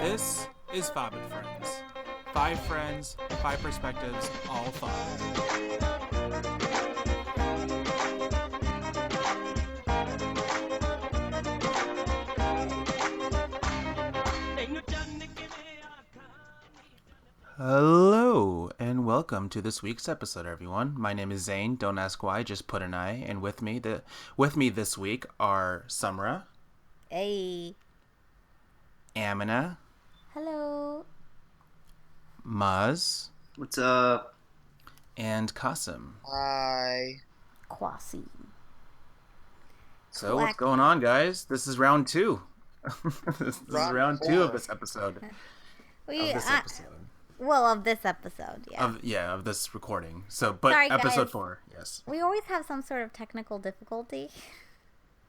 This is Fob and Friends. 5 friends, 5 perspectives, all fun. Hello, and welcome to this week's episode, everyone. My name is Zane. Don't ask why, just put an I. And with me this week are Sumra. Hey. Amina. Hello. Maz. What's up? And Qasim. Hi. Quasi. So what's going on, guys? This is round 2. This is round 2 of this episode. Of this episode, yeah. Of this recording. So, but Sorry, episode guys. 4, yes. We always have some sort of technical difficulty.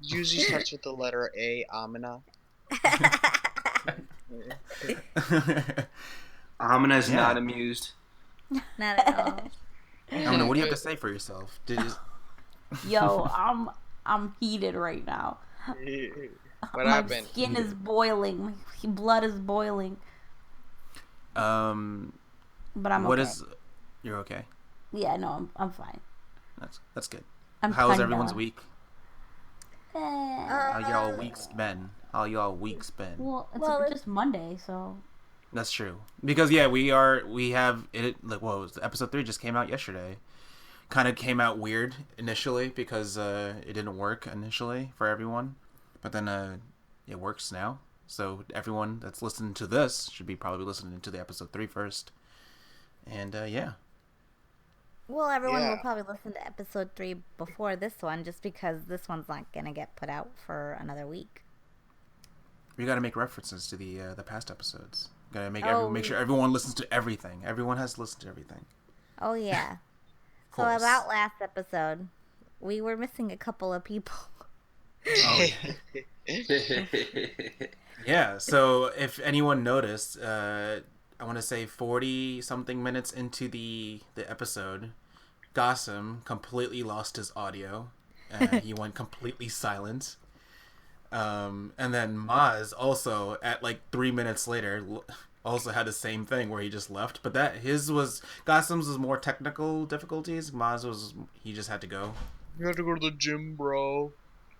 Usually starts with the letter A, Amina. Amina's not amused. Not at all. Amina, what do you have to say for yourself? Yo, I'm heated right now. What My happened? skin is boiling. My blood is boiling. But I'm okay. You're okay? Yeah, no, I'm fine. That's good. I'm How was kinda- everyone's week? Eh, How y'all weeks been? well, Well, just Monday, so That's true. Because we have it. Like, what was episode 3 just came out yesterday? Kind of came out weird initially because it didn't work initially for everyone, but then it works now. So everyone that's listening to this should be probably listening to the episode 3 first. And Well, everyone Yeah. will probably listen to episode 3 before this one, just because this one's not gonna get put out for another week. we got to make references to the past episodes. Got to make sure Oh. everyone listens to everything. Everyone has to listen to everything. Oh yeah. So Course. about last episode, we were missing a couple of people. Oh, yeah. So if anyone noticed, I want to say 40 something minutes into the episode, Qasim completely lost his audio. He went completely silent. And then Maz also at like 3 minutes later also had the same thing where he just left. But Qasim's was more technical difficulties. He just had to go. You have to go to the gym, bro.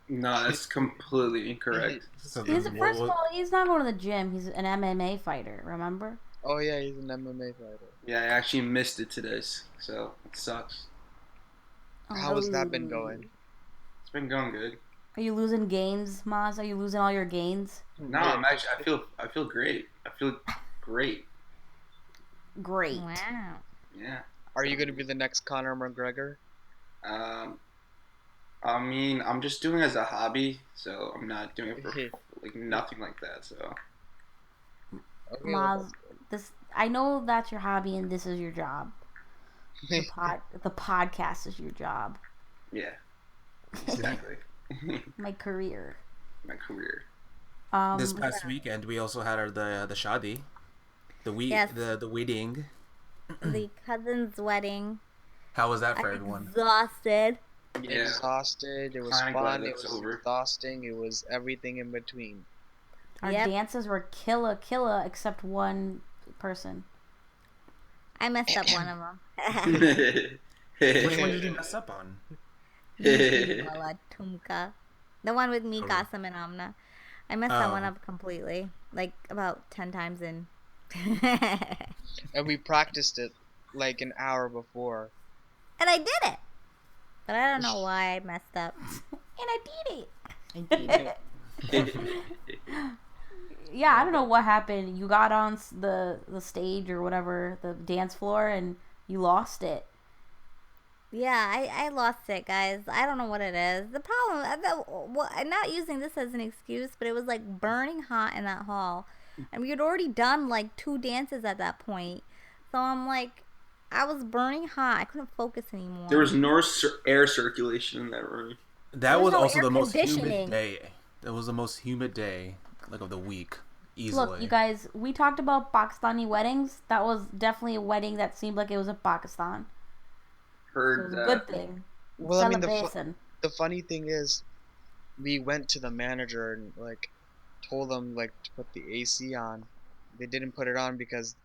No, that's completely incorrect. So first of all, he's not going to the gym. He's an MMA fighter. Remember? Oh yeah, he's an MMA fighter. Yeah, I actually missed it today, so it sucks. How has that been going? It's been going good. Are you losing gains, Maz? Are you losing all your gains? No, I'm actually. I feel great. I feel great. Great. Wow. Yeah. Are you gonna be the next Conor McGregor? I mean, I'm just doing it as a hobby, so I'm not doing it for like nothing like that. So. Okay, Maz, I know that's your hobby and this is your job. The podcast is your job. Yeah. Exactly. My career. My career. This past weekend, we also had the shadi, Yes. the wedding. The cousin's wedding. How was that for everyone? Exhausted. Yeah. Exhausted. It was Kinda glad fun. It that's was over. exhausting. It was everything in between. Our Yep. dances were killer, except one person. I messed up one of them. Which one did you mess up on? Wala Tumka. The one with me, Qasim, and Amna. I messed that one Oh. up completely. Like about 10 times in. And we practiced it like an hour before. And I did it. But I don't know why I messed up. And I did it. Yeah, I don't know what happened. You got on the stage or whatever, the dance floor, and you lost it. Yeah, I lost it, guys. I don't know what it is. The problem, I'm not using this as an excuse, but it was like burning hot in that hall. And we had already done like 2 dances at that point. So I'm like, I was burning hot. I couldn't focus anymore. There was no air circulation in that room. That There's was no also air the most humid conditioning. day. That was the most humid day, like, of the week, easily. Look, you guys, we talked about Pakistani weddings. That was definitely a wedding that seemed like it was in Pakistan. So it Heard was a that. good thing. Well, I mean, Celebration. the funny thing is, we went to the manager and like told them like to put the AC on, they didn't put it on because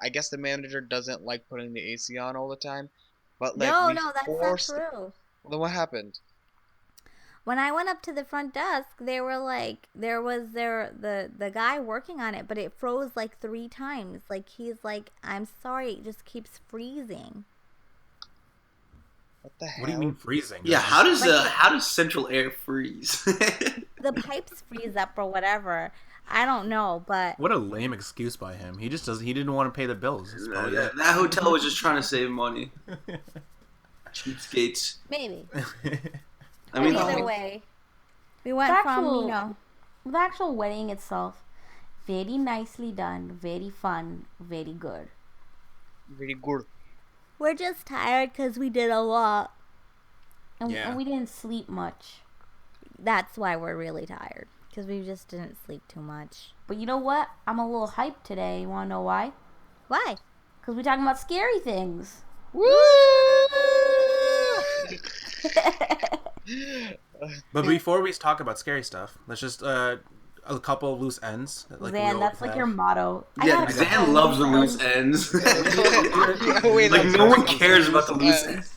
I guess the manager doesn't like putting the AC on all the time. But like No, we no, that's not forced. true. Well, then what happened? When I went up to the front desk, they were like, the guy working on it, but it froze like 3 times. Like he's like, I'm sorry, it just keeps freezing. What the hell? What do you mean freezing? Yeah, how does central air freeze? The pipes freeze up or whatever. I don't know, but What a lame excuse by him. He just doesn't. He didn't want to pay the bills. That's probably it. that hotel was just trying to save money. Cheapskates. maybe. I mean, Either way, we went from the actual wedding itself, very nicely done, very fun, very good. Very good. we're just tired because we did a lot. And we didn't sleep much. That's why we're really tired, because we just didn't sleep too much. But you know what? I'm a little hyped today. You want to know why? Why? Because we're talking about scary things. Woo! But before we talk about scary stuff, let's just a couple of loose ends. Like Zan, that's like your motto. Yeah, Zan loves the loose ends. Wait, like no one cares about the loose ends.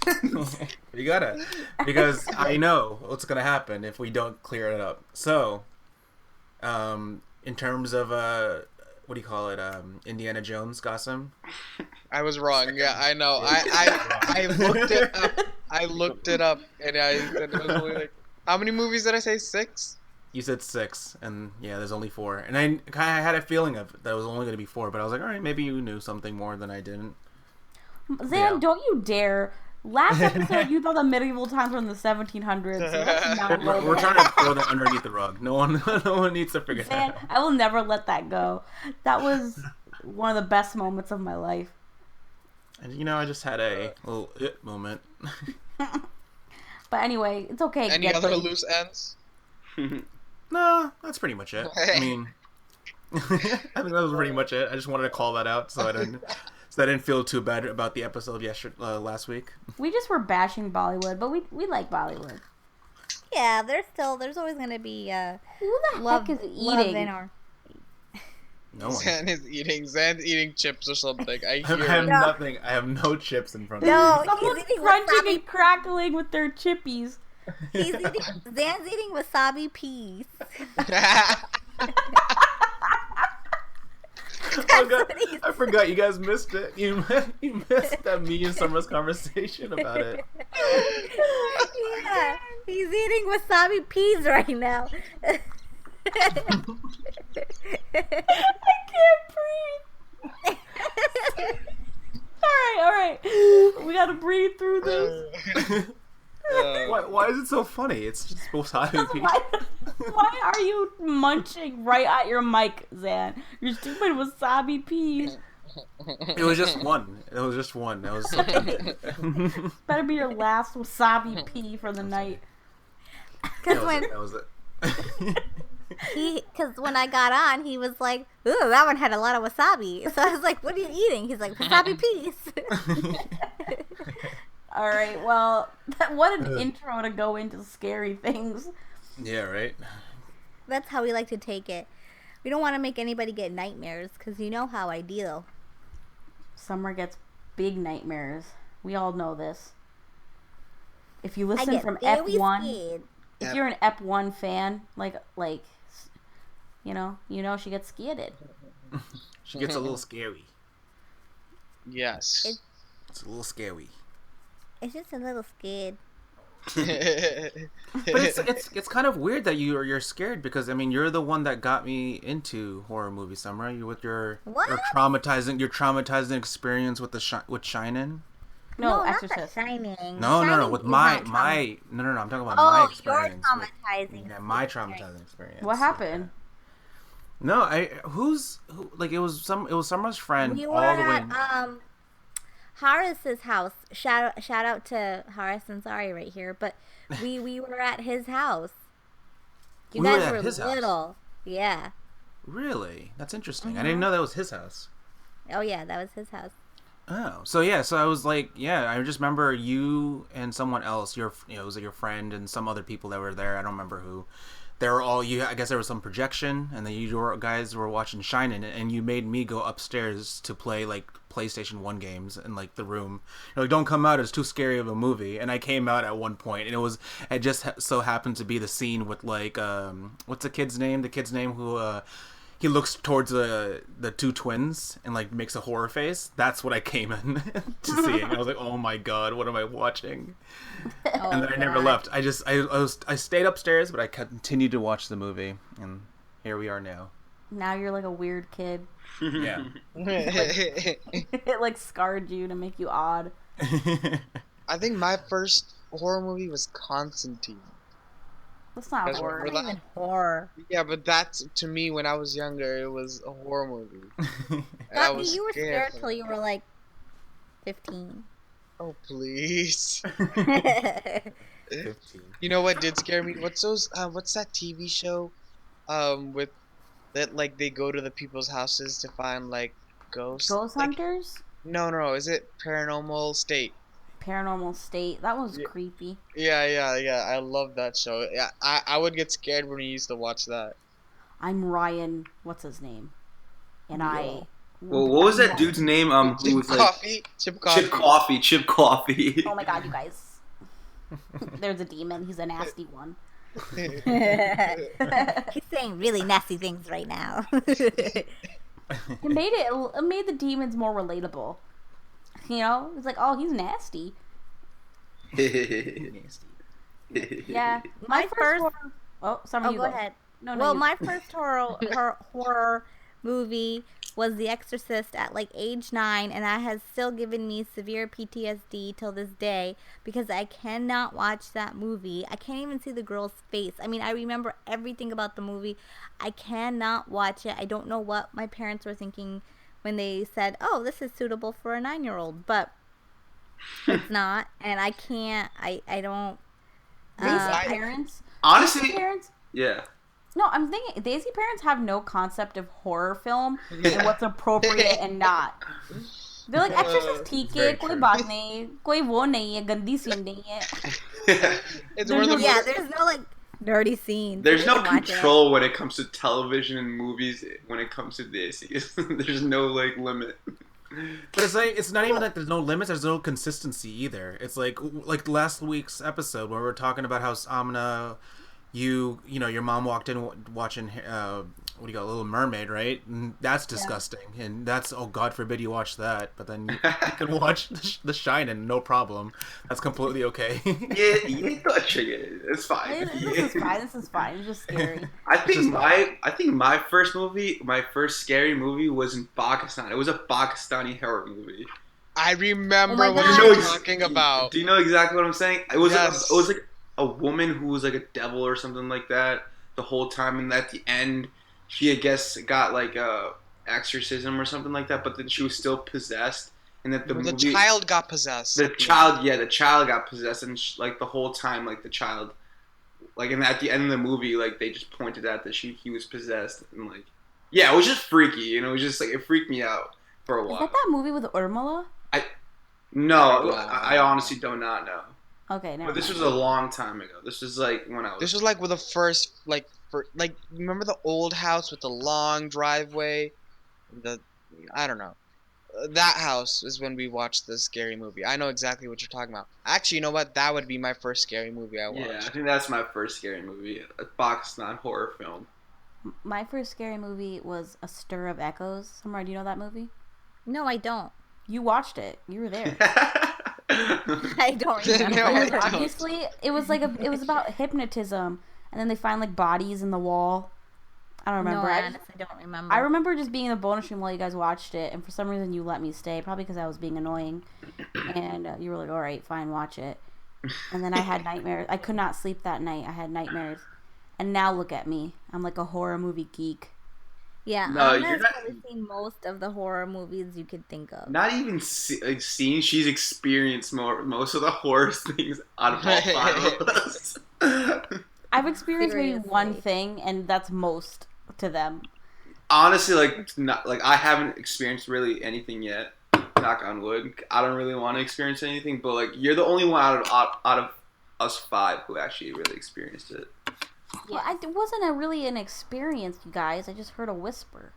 You gotta, because I know what's gonna happen if we don't clear it up. So, in terms of what do you call it? Indiana Jones, Gotham. I was wrong. Yeah, I know. I looked it up. I looked it up, and I said it was only like, how many movies did I say? 6? You said 6, and yeah, there's only 4. And I kind of had a feeling of that was only going to be 4, but I was like, all right, maybe you knew something more than I didn't. Zan, don't you dare. Last episode, you thought the medieval times were in the 1700s. So that's not We're trying to throw that underneath the rug. No one needs to figure Zan, that out. I will never let that go. That was one of the best moments of my life. And I just had a little moment. But anyway, it's okay. Any other loose ends? No, that's pretty much it. I mean, I think that was pretty much it. I just wanted to call that out so I didn't feel too bad about the episode last week. We just were bashing Bollywood, but we like Bollywood. Yeah, there's always gonna be Who the love, heck is love eating? in our. No one. Zan's eating chips or something. I I hear have it. nothing. I have no chips in front of No, me. Someone's he's eating crunching wasabi. and crackling with their chippies. Zan's eating wasabi peas. Oh god, I forgot you guys missed it. You missed that me and Summer's conversation about it. Yeah, he's eating wasabi peas right now. I can't breathe. All right. We gotta breathe through this. Why is it so funny? It's just wasabi peas. Why are you munching right at your mic, Zan? You're stupid wasabi peas. It was just one. That was Better be your last wasabi pea for the night. Because when I got on, he was like, "Ooh, that one had a lot of wasabi." So I was like, "What are you eating?" He's like, "Wasabi peas." All right. Well, what an intro to go into scary things. Yeah, right. That's how we like to take it. We don't want to make anybody get nightmares, because you know how I deal. Summer gets big nightmares. We all know this. If you I listen get from very Ep1, scared. if you're an Ep1 fan, like you know she gets scared. She gets a little scary. Yes. It's a little scary. It's just a little scared. But it's kind of weird that you're scared, because I mean you're the one that got me into horror movies, Summer. You with your traumatizing experience with with Shining. No, not Exorcist. The Shining. No, Shining with is my not trauma- no. I'm talking about Oh, my your experience. traumatizing. Yeah, my traumatizing experience. What happened? No, it was Summer's friend We all were the way. at Horace's house. Shout out to Horace and Sorry right here, but we were at his house. You We were guys at were his house? little. Yeah. Really? That's interesting. I didn't know that was his house. Oh yeah, that was his house. Oh, so I was like, I just remember you and someone else, it was your friend and some other people that were there. I don't remember who. there were all you. I guess there was some projection, and then you guys were watching Shining, and you made me go upstairs to play like PlayStation 1 games in like the room. You're like, don't come out, it's too scary of a movie. And I came out at one point, and it just so happened to be the scene with like what's the kid's name? The kid's name who he looks towards the two twins and like makes a horror face. That's what I came in to see. I was like, oh my god, what am I watching? And then I never left. I stayed upstairs, but I continued to watch the movie, and here we are now. Now you're like a weird kid. Yeah. It like scarred you to make you odd. I think my first horror movie was Constantine. That's not That's horror. Not even horror. Yeah, but that's, to me, when I was younger, it was a horror movie. And I Got me. was You were scared for till it. you were like 15. Oh, please. 15. You know what did scare me? What's that TV show, with that like they go to the people's houses to find like ghosts? Ghost Like, Hunters? no. Is it Paranormal State? Paranormal State. That was creepy. Yeah. I love that show. Yeah, I would get scared when we used to watch that. I'm Ryan. What's his name? And I. Well, what was that dude's name? Who was like Chip Coffee. Chip Coffee. Oh my god, you guys. There's a demon. He's a nasty one. He's saying really nasty things right now. It made the demons more relatable. You know, it's like, oh, he's nasty. Yeah, My first. Some Oh, of you go ahead. No, Well, you. my first horror movie was The Exorcist at like age 9, and that has still given me severe PTSD till this day because I cannot watch that movie. I can't even see the girl's face. I mean, I remember everything about the movie. I cannot watch it. I don't know what my parents were thinking when they said, "Oh, this is suitable for a 9-year-old," but it's not, and I can't. I don't. Daisy parents. Honestly, Daisy parents. yeah. No, I'm thinking Daisy parents have no concept of horror film and what's appropriate and not. They're like, Exorcist ठीक है, कोई बात नहीं, कोई वो नहीं है, गंदी scene नहीं है. It's one of the Yeah, there's no like dirty scenes. There's You no can watch it. control when it comes to television and movies. When it comes to this, there's no like limit. But it's like it's not even like there's no limits. There's no consistency either. It's like last week's episode where we were talking about how Amna, you know, your mom walked in watching what do you got, Little Mermaid, right? And that's disgusting, and that's, oh God forbid you watch that. But then you can watch The Shining, no problem. That's completely okay. Yeah, it's fine. This is fine. It's just scary. I think my first scary movie was in Pakistan. It was a Pakistani horror movie. I remember Oh my what God. you're talking about. Do you know exactly what I'm saying? It was Yes. it was like a woman who was like a devil or something like that the whole time, and at the end, she I guess got like a exorcism or something like that, but then she was still possessed, and that the child got possessed. The child got possessed, and like the whole time, like the child, like, and at the end of the movie, like they just pointed out that he was possessed, and like, yeah, it was just freaky, you know, it was just like it freaked me out for a Is while. that movie with Urmila? No, I honestly do not know. Okay, never But this mind. was a long time ago. This was like when I was. This was like with the first, remember the old house with the long driveway? I don't know. That house is when we watched this scary movie. I know exactly what you're talking about. Actually, you know what? That would be my first scary movie I watched. Yeah, I think that's my first scary movie, a Pakistan horror film. My first scary movie was A Stir of Echoes. Samara, do you know that movie? No, I don't. You watched it. You were there. I don't remember. No, I don't. Obviously, it was about hypnotism, and then they find like bodies in the wall. I don't remember. No, I I honestly don't remember. I remember just being in the bonus room while you guys watched it, and for some reason you let me stay, probably because I was being annoying, and you were like, "All right, fine, watch it." And then I had nightmares. I could not sleep that night. I had nightmares, and now look at me. I'm like a horror movie geek. Yeah, No, Anna's you're not- probably seen most of the horror movies you could think of. Not even seen. She's experienced most of the horror things out of all five of us. I've experienced maybe Seriously. one thing, and that's most to them. Honestly, I haven't experienced really anything yet. Knock on wood. I don't really want to experience anything, but like you're the only one out of us five who actually really experienced it. Well, it wasn't really an experience, you guys. I just heard a whisper.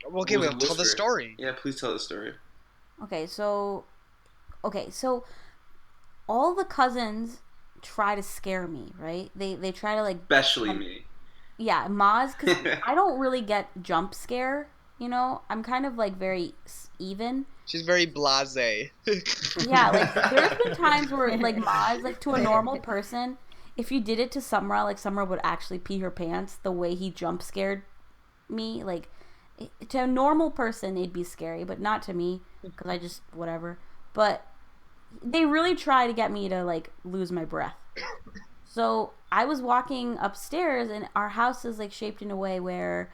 Okay, What was well, the tell the whisper? story. Yeah, please tell the story. Okay, so all the cousins try to scare me, right? They try to like, Especially me. yeah, Maz, because I don't really get jump scare. You know, I'm kind of like very even. She's very blasé. Yeah, like there's been times where like Maz, like to a normal person, if you did it to Sumra, like Sumra would actually pee her pants the way he jump scared me. Like to a normal person, it'd be scary, but not to me because I just whatever. But they really try to get me to like lose my breath. So I was walking upstairs, and our house is like shaped in a way where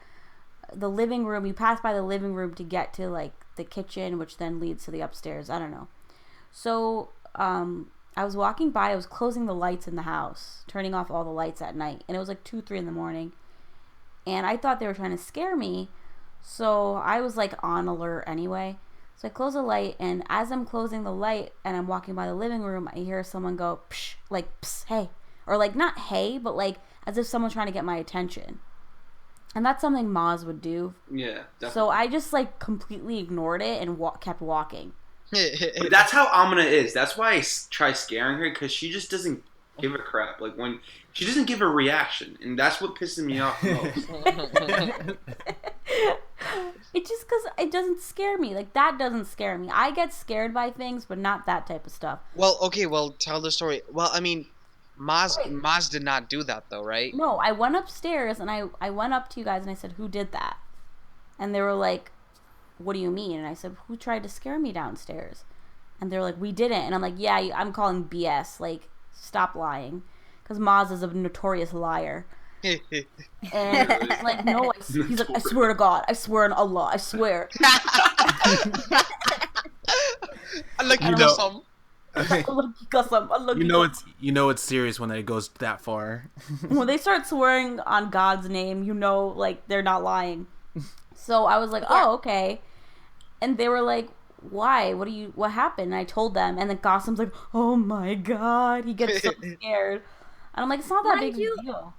the living room, you pass by the living room to get to like the kitchen, which then leads to the upstairs. I don't know. So I was walking by, I was closing the lights in the house, turning off all the lights at night, and it was like 2-3 in the morning, and I thought they were trying to scare me, so I was like on alert anyway. So I close the light, and as I'm closing the light and I'm walking by the living room, I hear someone go psh, like psst, hey, or like not hey, but like as if someone's trying to get my attention. And that's something Maz would do. Yeah, definitely. So I just like completely ignored it and kept walking. But that's how Amina is. That's why I try scaring her, because she just doesn't give a crap. Like when she doesn't give a reaction, and that's what pisses me off most. It's just because it doesn't scare me. Like that doesn't scare me. I get scared by things, but not that type of stuff. Well, okay, well, tell the story. Well, I mean, Maz did not do that, though, right? No, I went upstairs and I went up to you guys and I said, who did that? And they were like, what do you mean? And I said, who tried to scare me downstairs? And they're like, we didn't. And I'm like, yeah, I'm calling BS. Like, stop lying. Because Maz is a notorious liar. And he's like, no, he's like, I swear to God, I swear on Allah, I swear. Like You know- some. You know it's serious when it goes that far. When they start swearing on God's name, you know, like, they're not lying. So I was like, oh, okay. And they were like, why? What happened? And I told them, and then Gossam's like, oh my God. He gets so scared. And I'm like, it's not that Mind big you, of a deal.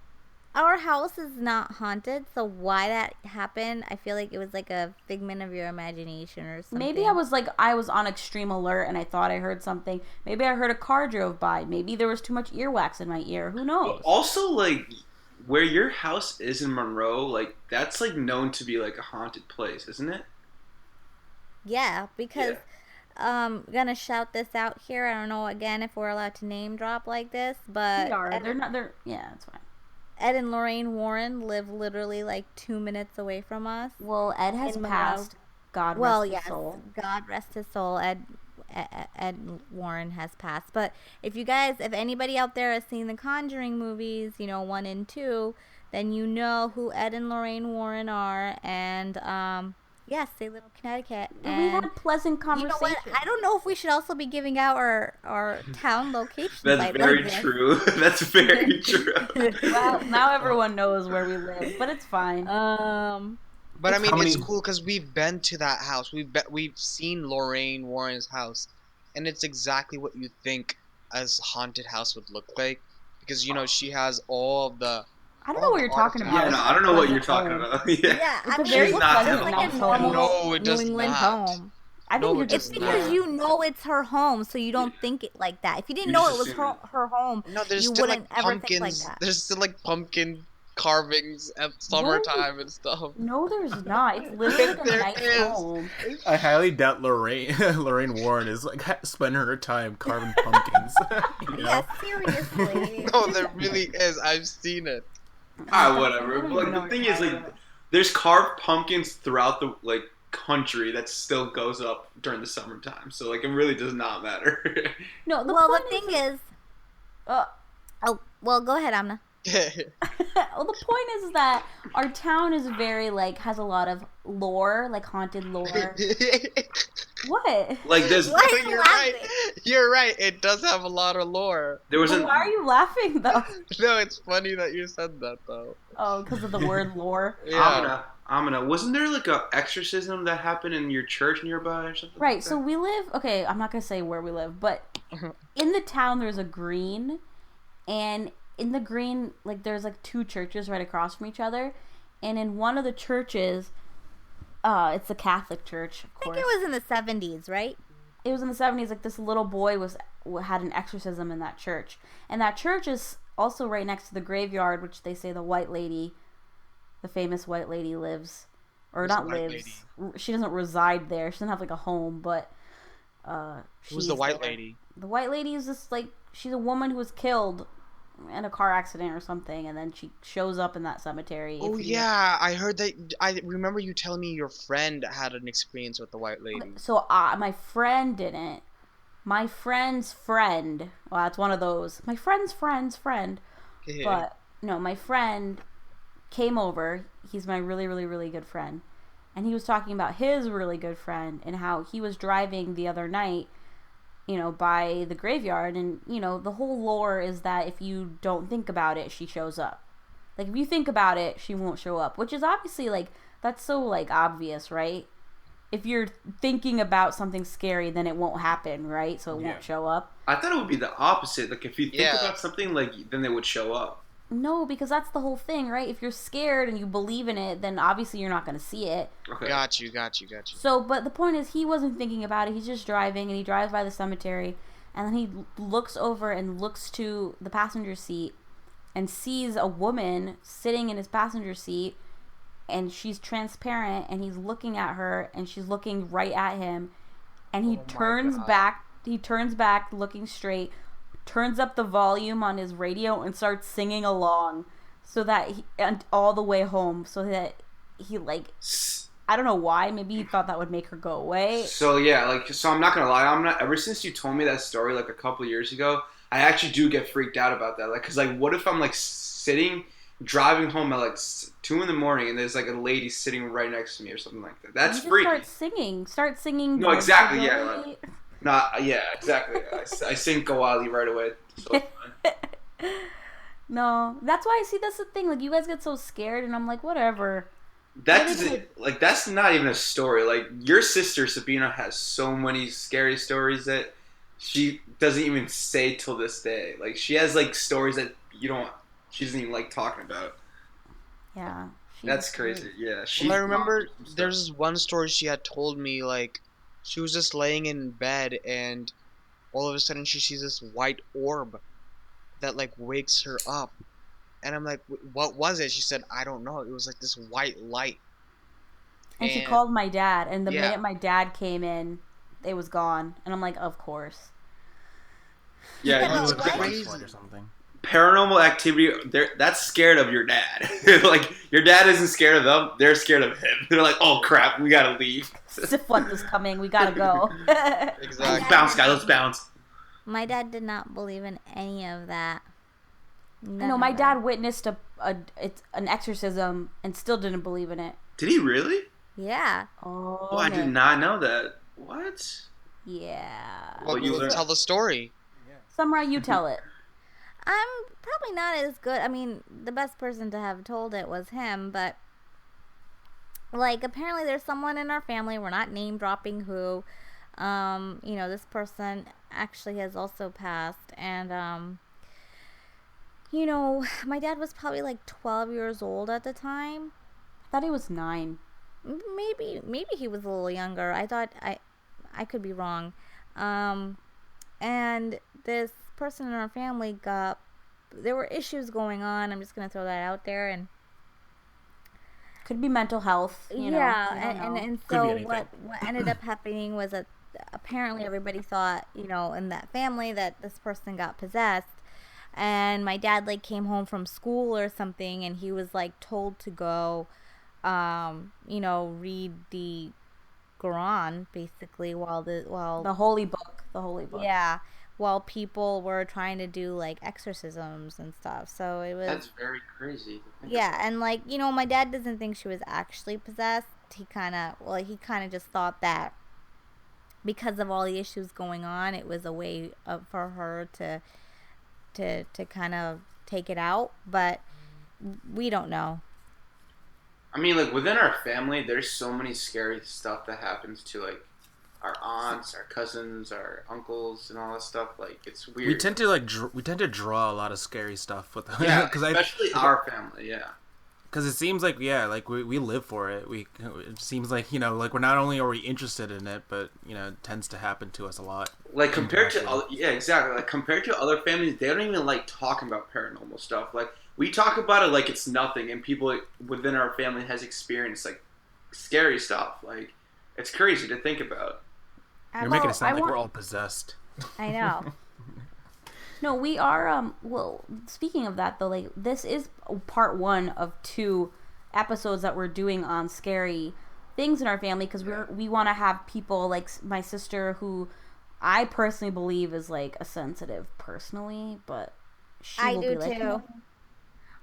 Our house is not haunted, so why that happened, I feel like it was like a figment of your imagination or something. Maybe I was on extreme alert and I thought I heard something. Maybe I heard a car drove by. Maybe there was too much earwax in my ear. Who knows? Also, like, where your house is in Monroe, like, that's, like, known to be, like, a haunted place, isn't it? Yeah, because gonna shout this out here. I don't know again if we're allowed to name drop like this, but We are. Yeah, it's fine. Ed and Lorraine Warren live literally like 2 minutes away from us. Well, Ed has In Monroe. passed. God Well, rest yes, his soul. God rest his soul. Ed Warren has passed. But if anybody out there has seen the Conjuring movies, 1 and 2, then you know who Ed and Lorraine Warren are. And yes, they live in Connecticut. And we had pleasant You conversations. know what? I don't know if we should also be giving out our town locations. That's like very this. true. That's very true. Well, now everyone knows where we live, but it's fine. But I mean, How it's many- cool because we've been to that house. We've seen Lorraine Warren's house, and it's exactly what you think a haunted house would look like. Because she has all of the. I don't know what you're talking about. Yeah, no, I don't know what you're talking about. Yeah. Yeah, It's I a mean, very it looks not like him. it's like a No, normal no, it New does England not. home. I think No, you're it just It's does because not. you know it's her home, so you don't think it like that. If you didn't You know it just was assume her home, No, there's you still wouldn't like ever think like pumpkins. that. There's still like pumpkin carvings at summertime and stuff. No, there's not. It's literally like a There nice is. home. I highly doubt Lorraine Warren is like spending her time carving pumpkins. you know? Yeah, seriously. No, there really is. I've seen it. Whatever. But, like, the thing is, like, there's carved pumpkins throughout the, like, country that still goes up during the summertime. So, like, it really does not matter. No, the Well, the point thing is, uh, well, go ahead, Amna. well, the point is that our town is very has a lot of lore, like haunted lore. What? Like, there's... Why are you You're laughing? right. You're right. It does have a lot of lore. There was But an... why are you laughing though? No, it's funny that you said that though. Oh, because of the word lore. Yeah. Amina, wasn't there, like, a exorcism that happened in your church nearby or something? Right, like so that? we live, I'm not going to say where we live, but in the town there's a green, and in the green, like there's like two churches right across from each other, and in one of the churches, it's the Catholic church, of I course. think it was in the 70s, right? It was in the 70s. Like this little boy had an exorcism in that church, and that church is also right next to the graveyard, which they say the White Lady, the famous White Lady, lives, or Who's not the White lives. She doesn't reside there. She doesn't have like a home, but Who's the White there. Lady? The White Lady is just like, she's a woman who was killed in a car accident or something, and then she shows up in that cemetery. Oh yeah, I heard that. I remember you telling me your friend had an experience with the White Lady. Okay, so my friend didn't. My friend's friend. Well, that's one of those. My friend's friend's friend. But no, my friend came over. He's my really, really, really good friend, and he was talking about his really good friend and how he was driving the other night, by the graveyard, and the whole lore is that if you don't think about it, she shows up. Like if you think about it, she won't show up, which is obviously like, that's so like obvious, right? If you're thinking about something scary, then it won't happen, right? So it won't show up. I thought it would be the opposite. Like if you think Yeah. about something, like then they would show up. No, because that's the whole thing, right? If you're scared and you believe in it, then obviously you're not going to see it. Okay. Got you. So, but the point is, he wasn't thinking about it. He's just driving, and he drives by the cemetery, and then he looks over and looks to the passenger seat and sees a woman sitting in his passenger seat, and she's transparent, and he's looking at her, and she's looking right at him, and he turns back. He turns back, looking straight, turns up the volume on his radio, and starts singing along, so that and all the way home, so that he like, I don't know why, maybe he thought that would make her go away. So yeah, so I'm not gonna lie, ever since you told me that story like a couple years ago, I actually do get freaked out about that. Like, cause like, what if I'm like driving home at like 2 a.m. and there's like a lady sitting right next to me or something like that? That's freaky. Start singing. No, exactly. Yeah. Yeah, exactly. I sing Goali right away. So it's fine. No, that's why I see, that's the thing. Like, you guys get so scared, and I'm like, whatever. That's not even a story. Like, your sister Sabina has so many scary stories that she doesn't even say till this day. Like, she has like stories that she doesn't even like talking about. Yeah. That's crazy. Yeah. Well, I remember there's this one story she had told me, like, she was just laying in bed, and all of a sudden she sees this white orb that like wakes her up, and I'm like, what was it? She said, I don't know, it was like this white light. And she called my dad, and the minute my dad came in, it was gone, and I'm like, of course. Yeah, It was crazy. or something. Paranormal activity, that's scared of your dad. Like, your dad isn't scared of them, they're scared of him. They're like, oh crap, we gotta leave. Siflet is coming, we gotta go. Exactly. Let's bounce, guys, let's bounce. My dad did not believe in any of that. No, my dad witnessed an exorcism and still didn't believe in it. Did he really? Yeah. Oh, I did not know that. What? Yeah. Well, you tell the story. Summer, you tell it. I'm probably not as good. I mean, the best person to have told it was him, but like, apparently there's someone in our family, we're not name dropping who, this person actually has also passed, and my dad was probably like 12 years old at the time. I thought he was 9. Maybe he was a little younger. I thought I could be wrong. And this person in our family there were issues going on. I'm just gonna throw that out there, and could be mental health. And so what ended up happening was that apparently everybody thought, in that family, that this person got possessed. And my dad like came home from school or something, and he was like told to go, read the Quran basically while the holy book. Yeah, while people were trying to do like exorcisms and stuff. So it was. That's very crazy. Yeah, and like, my dad doesn't think she was actually possessed. He kind of just thought that because of all the issues going on, it was a way for her to kind of take it out, but we don't know. I mean, like, within our family, there's so many scary stuff that happens to, like, our aunts, our cousins, our uncles, and all that stuff. Like it's weird. We tend to draw a lot of scary stuff with yeah, because especially our family. Yeah. Because it seems like we live for it. It seems like like we're not only are we interested in it, but it tends to happen to us a lot. Like compared to other, yeah, exactly. Like compared to other families, they don't even like talking about paranormal stuff. Like we talk about it like it's nothing, and people within our family has experienced like scary stuff. Like it's crazy to think about. You're making it sound like we're all possessed. I know. No, we are. Well, speaking of that, though, like this is part 1 of 2 episodes that we're doing on scary things in our family because we want to have people like my sister, who I personally believe is like a sensitive, personally, but I do too.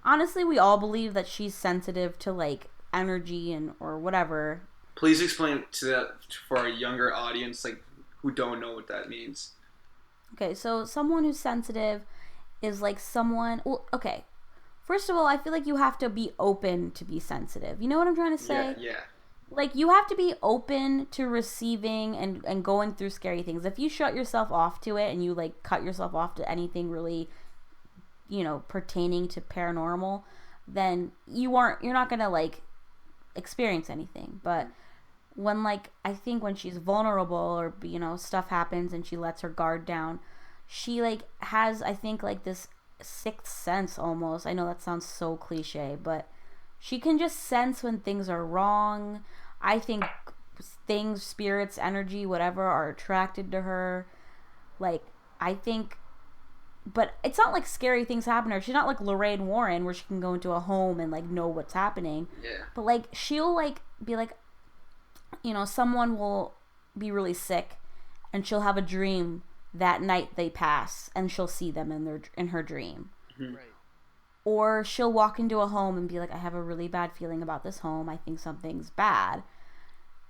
Honestly, we all believe that she's sensitive to like energy and or whatever. Please explain for our younger audience, like who don't know what that means. Okay, so someone who's sensitive is like someone... Well, okay. First of all, I feel like you have to be open to be sensitive. You know what I'm trying to say? Yeah. Like, you have to be open to receiving and going through scary things. If you shut yourself off to it and you, like, cut yourself off to anything really, pertaining to paranormal, then you're not going to, like, experience anything. But... when, like, I think when she's vulnerable or, stuff happens and she lets her guard down, she, like, has, I think, like, this sixth sense almost. I know that sounds so cliche, but she can just sense when things are wrong. I think things, spirits, energy, whatever, are attracted to her. Like, I think... But it's not like scary things happen to her. She's not like Lorraine Warren where she can go into a home and, like, know what's happening. Yeah. But, like, she'll, like, be like... someone will be really sick and she'll have a dream that night they pass and she'll see them in her dream. Mm-hmm. Right. Or she'll walk into a home and be like, I have a really bad feeling about this home. I think something's bad.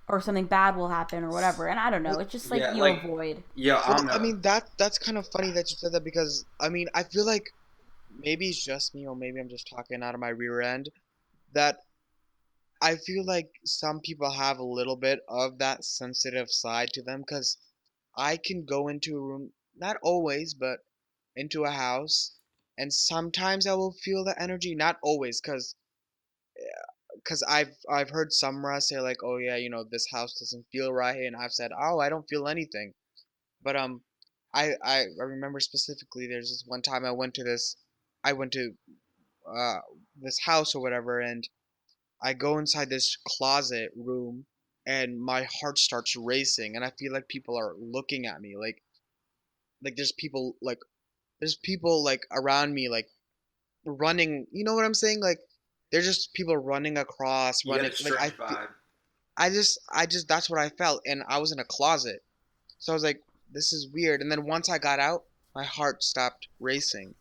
Or something bad will happen or whatever. And I don't know. It's just like avoid. Yeah, I mean, that's kind of funny that you said that because, I mean, I feel like maybe it's just me or maybe I'm just talking out of my rear end. That I feel like some people have a little bit of that sensitive side to them because I can go into a room, not always, but into a house, and sometimes I will feel the energy. Not always, because I've heard Samra say like, oh yeah, this house doesn't feel right, and I've said, oh, I don't feel anything. But I remember specifically there's this one time I went to this house or whatever, and I go inside this closet room and my heart starts racing and I feel like people are looking at me like there's people like around me like running, you know what I'm saying? Like there's just people running across, you running get a like vibe. I just that's what I felt and I was in a closet. So I was like this is weird and then once I got out, my heart stopped racing.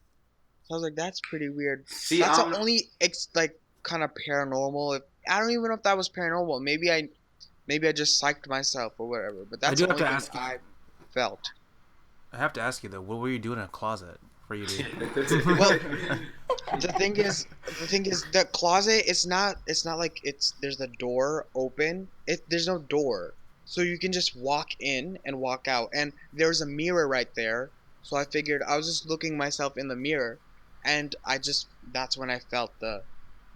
So I was like that's pretty weird. See, That's the only like kind of paranormal. I don't even know if that was paranormal. Maybe I just psyched myself or whatever. But that's the only thing I felt. I have to ask you though, what were you doing in a closet for you to? Well, the thing is, the closet. It's not like there's the door open. There's no door, so you can just walk in and walk out. And there's a mirror right there. So I figured I was just looking myself in the mirror, and that's when I felt the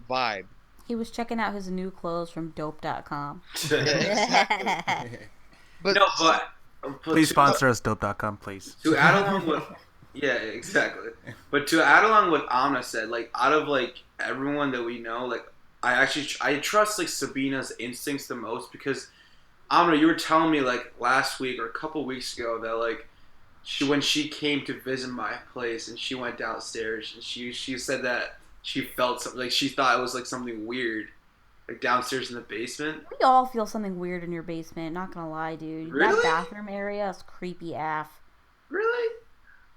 vibe. He was checking out his new clothes from dope.com. Exactly. But Please sponsor us, dope.com, please. To add along with, yeah, exactly. But to add along what Anna said, like out of like everyone that we know, like I trust like Sabina's instincts the most because Anna, you were telling me like last week or a couple weeks ago that like when she came to visit my place and she went downstairs and she said that she felt something, like she thought it was like something weird, like downstairs in the basement. We all feel something weird in your basement, not gonna lie, dude. Really? That bathroom area is creepy AF. Really?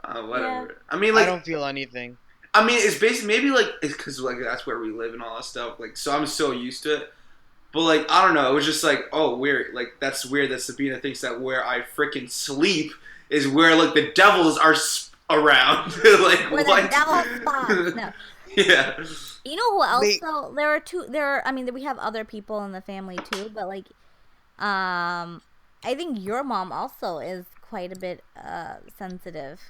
Whatever. Yeah. I mean, I don't feel anything. I mean, it's basically maybe like it's because like that's where we live and all that stuff. Like, so I'm so used to it. But like, I don't know. It was just like, oh, weird. Like that's weird that Sabina thinks that where I freaking sleep is where like the devils are around. Like where what? The devil spawns. No. Yeah. You know who else though? I mean, we have other people in the family too, but like, I think your mom also is quite a bit sensitive.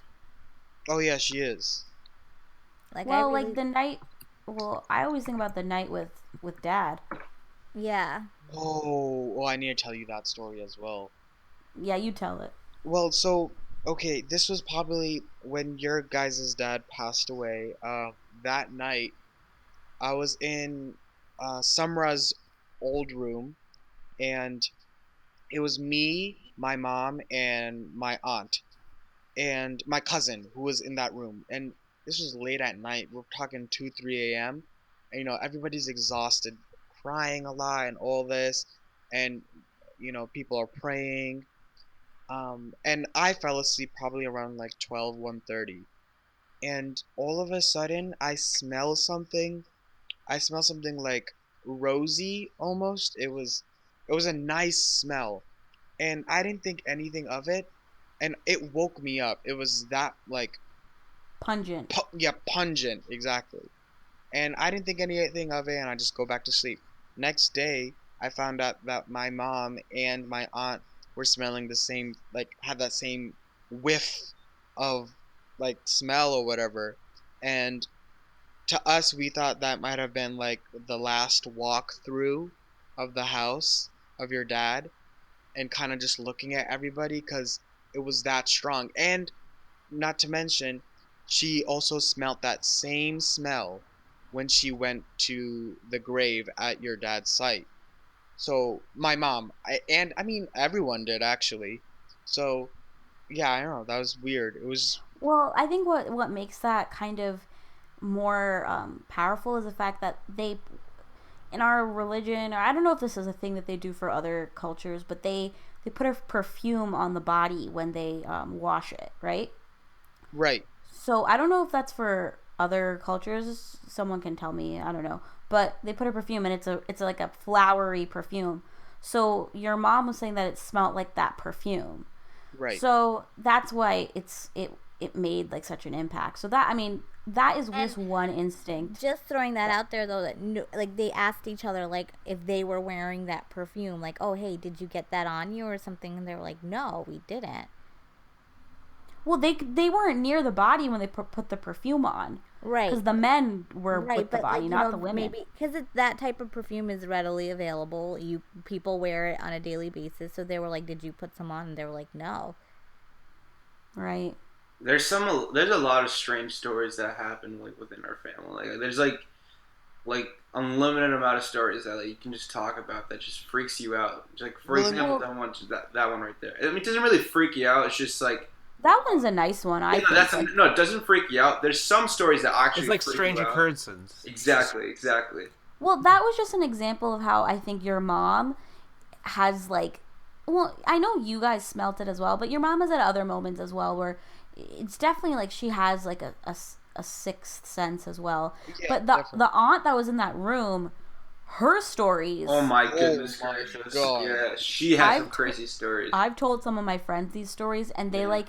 Oh yeah, she is. Like I Well, like really, the night. Well, I always think about the night with Dad. yeah, Oh, I need to tell you that story as well. Yeah, you tell it. Well, so okay, this was probably when your guys' dad passed away. That night I was in Sumra's old room, and it was me, my mom, and my aunt, and my cousin who was in that room. And this was late at night. We're talking 2, 3 a.m. And everybody's exhausted, crying a lot, and all this, and people are praying. And I fell asleep probably around like 12, 1:30. And all of a sudden, I smell something like rosy almost. It was a nice smell, and I didn't think anything of it, and it woke me up. It was that like Pungent. yeah, pungent, exactly. And I didn't think anything of it, and I just go back to sleep. Next day, I found out that my mom and my aunt were smelling the same, like had that same whiff of like smell or whatever. And to us, we thought that might have been like the last walk through of the house of your dad, and kind of just looking at everybody because it was that strong. And not to mention, she also smelt that same smell when she went to the grave at your dad's site. So my mom, and I mean everyone did actually. So yeah, I don't know. That was weird. It was Well, I think what makes that kind of more powerful is the fact that they, in our religion, or I don't know if this is a thing that they do for other cultures, but they put a perfume on the body when they wash it, right? right. So I don't know if that's for other cultures. Someone can tell me. I don't know. But they put a perfume, and it's like a flowery perfume. So your mom was saying that it smelled like that perfume. Right. So that's why it made like such an impact. So that, I mean, that is and just one instinct. just throwing that out there though, that no, like they asked each other like if they were wearing that perfume, like, oh hey, did you get that on you or something? And they were like, no, we didn't. Well, they weren't near the body when they put the perfume on, Right. because the men were Right, with the but like body, not the women. maybe because that type of perfume is readily available. People wear it on a daily basis, so they were like, "Did you put some on?" And they were like, "No." Right. There's a lot of strange stories that happen like within our family. Like there's like unlimited amount of stories that like you can just talk about that just freaks you out. Like for Well, example, that one right there. I mean, it doesn't really freak you out. It's just like That one's a nice one, I yeah, no, think. Like, no, it doesn't freak you out. There's some stories that actually It's like freak strange you out. occurrences. Exactly, exactly. well, that was just an example of how I think your mom has like, well, I know you guys smelt it as well, but your mom has had other moments as well where it's definitely like she has like a sixth sense as well. yeah, But definitely. the aunt that was in that room, her stories. Oh my goodness my gracious! God. Yeah, she has some I've crazy stories. I've told some of my friends these stories, and Yeah.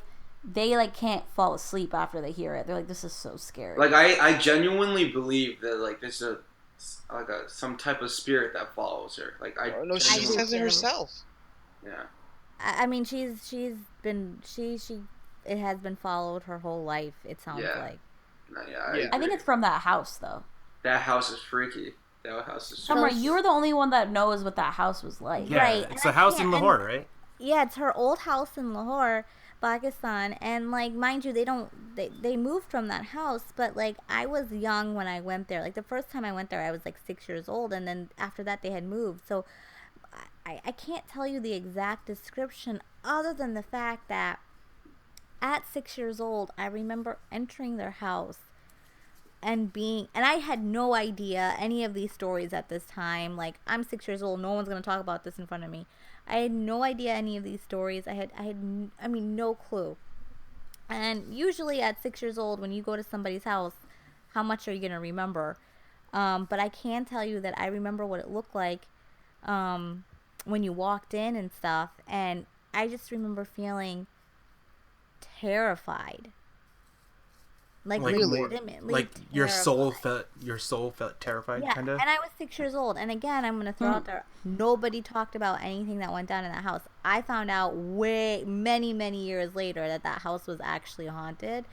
they like can't fall asleep after they hear it. They're like, this is so scary. Like I genuinely believe that like there's a some type of spirit that follows her. Like I Oh, no, she I do genuinely, says it too. herself. yeah. I mean, she's been she it has been followed her whole life. It sounds Yeah. like. No, yeah, I Yeah. I think agree. it's from that house though. That house is freaky. That house is Summer, So- you're the only one that knows what that house was like. Yeah, Right, it's and a I house in can't- Lahore, right? Yeah, it's her old house in Lahore, Pakistan, and like mind you, they moved from that house, but like I was young when I went there. Like the first time I went there, I was like 6 years old, and then after that they had moved. So I can't tell you the exact description other than the fact that at 6 years old, I remember entering their house and I had no idea any of these stories at this time. Like I'm 6 years old, no one's gonna talk about this in front of me. I had no idea any of these stories. I mean no clue. And usually at 6 years old, when you go to somebody's house, how much are you gonna remember? But I can tell you that I remember what it looked like when you walked in and stuff, and I just remember feeling terrified. Like Really? legitimately like your soul terrified. felt terrified, Yeah, kind of. and I was 6 years old. And again, I'm gonna throw out there, nobody talked about anything that went down in that house. I found out many years later that house was actually haunted.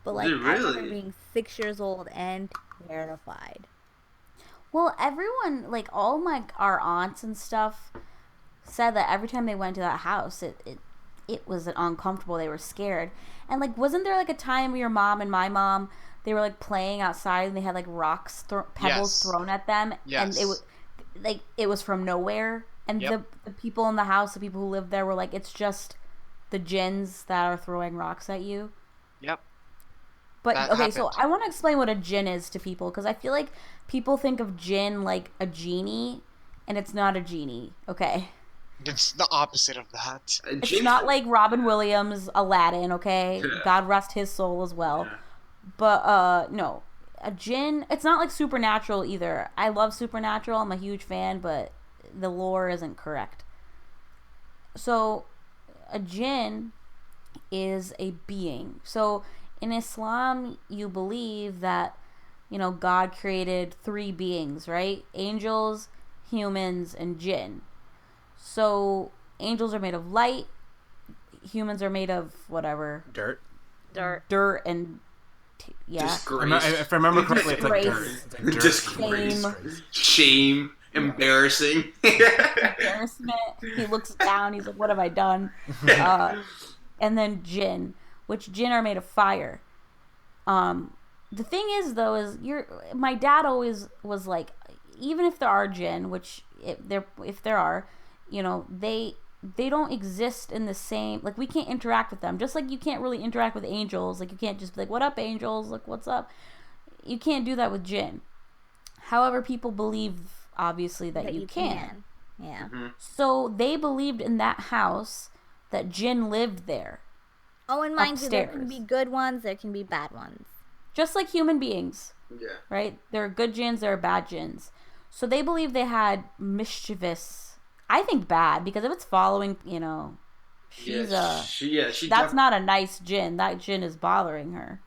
But like, Dude, I remember really? being 6 years old and terrified. Well, everyone, like all our aunts and stuff, said that every time they went to that house, it was uncomfortable. They were scared. And like, wasn't there like a time where your mom and my mom, they were like playing outside and they had like pebbles Yes. thrown at them, and Yes. it was from nowhere. And Yep. the people in the house, the people who lived there, were like, it's just the jinns that are throwing rocks at you. Yep. But That okay, so happened. I want to explain what a jinn is to people, because I feel like people think of jinn like a genie, and it's not a genie. Okay, It's the opposite of that. it's not like Robin Williams' Aladdin. Okay, Yeah. God rest his soul as well. Yeah. But no, a jinn. It's not like Supernatural either. I love Supernatural. I'm a huge fan, but the lore isn't correct. So, a jinn is a being. So, in Islam, you believe that, God created three beings, right? Angels, humans, and jinn. So, angels are made of light, humans are made of whatever, Dirt. dirt, and yeah. Disgrace. If I remember correctly, it's like dirt. Disgrace. It's like dirt. Disgrace. Shame. Shame. Embarrassing. Embarrassment. He looks down. He's like, "What have I done?" And then jinn, which jinn are made of fire. The thing is, though, is my dad always was like, even if there are jinn, which if there are, they don't exist in the same, like, we can't interact with them. Just like you can't really interact with angels. Like, you can't just be like, "What up, angels? Like, what's up?" You can't do that with jinn. However, people believe, obviously, that you can. Yeah. Mm-hmm. So they believed in that house that jinn lived there. Oh, and mind you, there can Upstairs. be good ones, there can be bad ones. Just like human beings, Yeah. right? There are good jinns, there are bad jinns. So they believe they had mischievous, I think bad, because if it's following, she's that's not a nice jinn. That jinn is bothering her.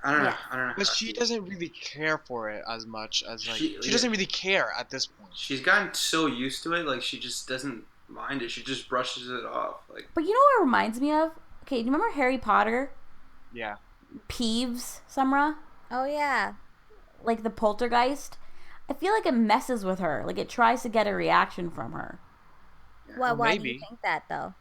I don't know. Yeah. I don't know. But she doesn't really care for it as much as like She- she doesn't really care at this point. She's gotten so used to it, like she just doesn't mind it. She just brushes it off. Like But you know what it reminds me of? Okay, do you remember Harry Potter? Yeah. Peeves, Sumra? Oh, yeah. Like the poltergeist? I feel like it messes with her. Like it tries to get a reaction from her. Why do maybe. you think that, though?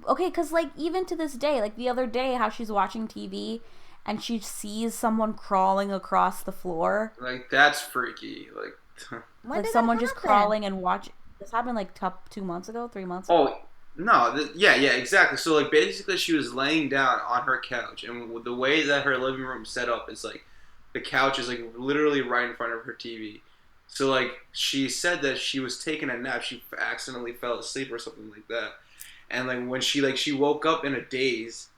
Okay, because like even to this day, like the other day, how she's watching TV and she sees someone crawling across the floor, that's freaky. Like When like did someone that just happen? crawling and watch. This happened like 2 months ago, 3 months ago. oh no, yeah, exactly. So like basically, she was laying down on her couch, and the way that her living room set up is like the couch is like literally right in front of her TV. So like she said that she was taking a nap, she accidentally fell asleep or something like that, and like when she woke up in a daze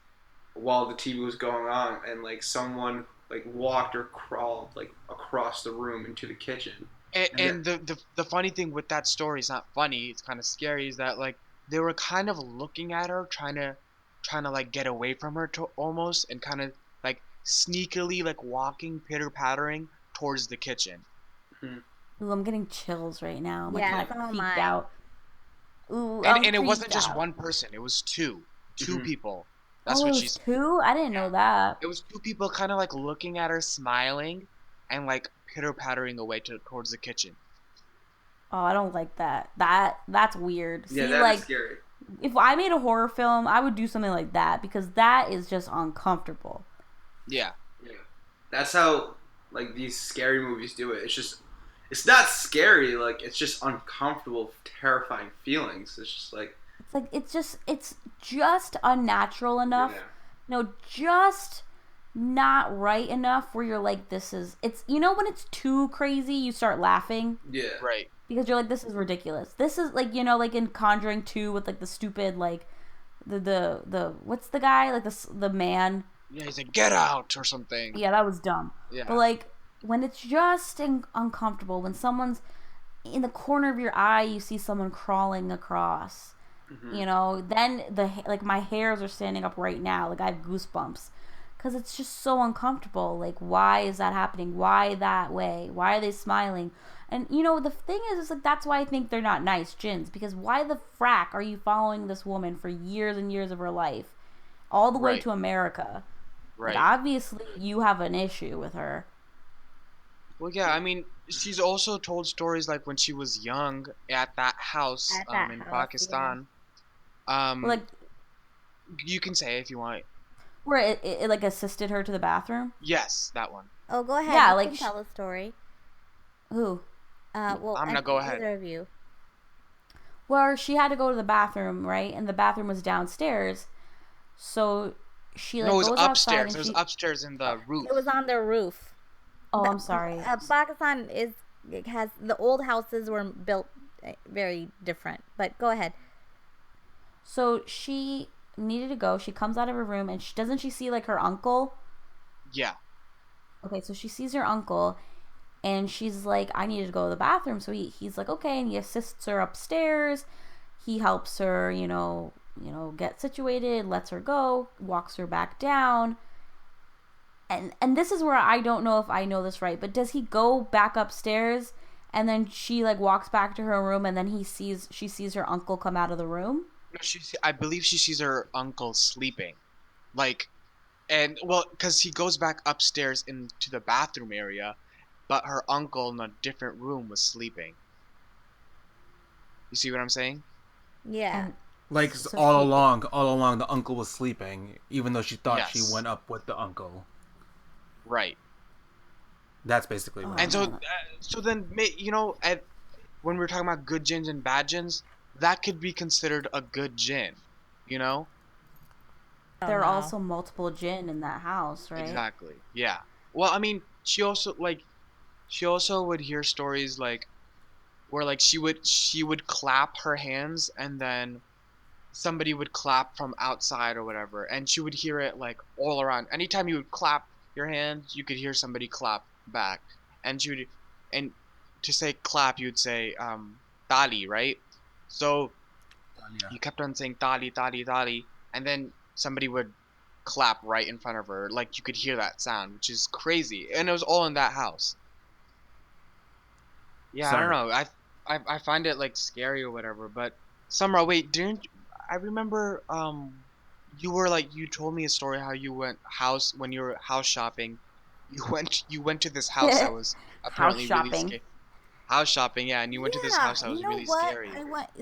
while the TV was going on, and like someone like walked or crawled like across the room into the kitchen. And the funny thing with that story is not funny. It's kind of scary. Is that like they were kind of looking at her, trying to like get away from her to almost, and kind of like sneakily like walking pitter pattering towards the kitchen. Ooh, I'm getting chills right now. I'm Yeah, like so kind of am freaked I. out. Ooh, I'm And it wasn't freaked just out. one person. It was two Mhm. people. That's Oh, what it she's. was two? I didn't know that. It was two people kind of like looking at her, smiling, and like pitter pattering away towards the kitchen. Oh, I don't like that. That's weird. Yeah, See, that's like scary. if I made a horror film, I would do something like that because that is just uncomfortable. Yeah. Yeah, that's how like these scary movies do it. It's not scary. Like it's just uncomfortable, terrifying feelings. It's just like It's just unnatural enough. yeah. No, just not right enough where you're like, it's when it's too crazy, you start laughing Yeah. Right. because you're like, this is ridiculous. This is like, like in Conjuring 2 with like the stupid, like the what's the guy? Like the man. Yeah, he's like, get out or something. Yeah, that was dumb. Yeah. But like when it's just uncomfortable, when someone's in the corner of your eye, you see someone crawling across. Mhm. Then my hairs are standing up right now. Like I have goosebumps. because it's just so uncomfortable. Like, why is that happening? Why that way? Why are they smiling? And you know, the thing is like, that's why I think they're not nice jinns, because why the frack are you following this woman for years and years of her life all the way Right. to America? Like, Right. obviously you have an issue with her. Well, yeah, I mean, she's also told stories like when she was young at that house At that in house, yeah. Pakistan. Um, Like, you can say if you want. where it like assisted her to the bathroom. Yes, that one. Oh, go ahead. Yeah, You like can tell a story. who? Well, I'm gonna go ahead. either of you. Well, she had to go to the bathroom, right? And the bathroom was downstairs. So she like No, it was goes outside upstairs. and It was she. upstairs in the roof. It was on their roof. Oh, The- I'm sorry. Pakistan it has the old houses were built very different. But go ahead. So she needed to go. She comes out of her room and doesn't she see like her uncle? Yeah. Okay, so she sees her uncle and she's like, I need to go to the bathroom. So he's like, okay, and he assists her upstairs. He helps her, get situated, lets her go, walks her back down. And this is where I don't know if I know this right, but does he go back upstairs and then she like walks back to her room and then she sees her uncle come out of the room? No, I believe she sees her uncle sleeping, like, and well, because he goes back upstairs into the bathroom area, but her uncle in a different room was sleeping. You see what I'm saying? Yeah. And Like so all she- along, the uncle was sleeping, even though she thought she Yes. went up with the uncle. Right. That's basically Oh, what. And so, man. so then, when we're talking about good gins and bad gins, that could be considered a good gin, you know? There are no. also multiple jinn in that house, right? Exactly. Yeah. Well, I mean, she also would hear stories like where like she would clap her hands and then somebody would clap from outside or whatever, and she would hear it like all around. Anytime you would clap your hands, you could hear somebody clap back. And and to say clap, you'd say tali, right? So Yeah. you kept on saying tali, tali, tali, and then somebody would clap right in front of her, like you could hear that sound, which is crazy, and it was all in that house. Yeah, I don't Sorry. know. I find it like scary or whatever. But Summer, wait, didn't I remember? You told me a story how you went house when you were house shopping. You went to this house that was House apparently really shopping. scary. House shopping, yeah, and you went to this Yeah, house that you was know really what? scary.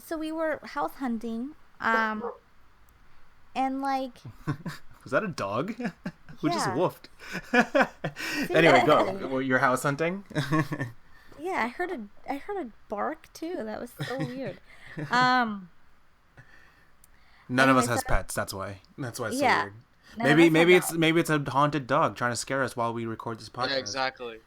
So we were house hunting, and like, Was that a dog? Who just Yeah. woofed? Anyway, go. Well, you're house hunting. yeah, I heard a bark too. That was so weird. Um, None of us Anyway, has so- pets. That's why. That's why it's Yeah. so weird. None of Maybe us had maybe it's a haunted dog trying to scare us while we record this podcast. Yeah, exactly.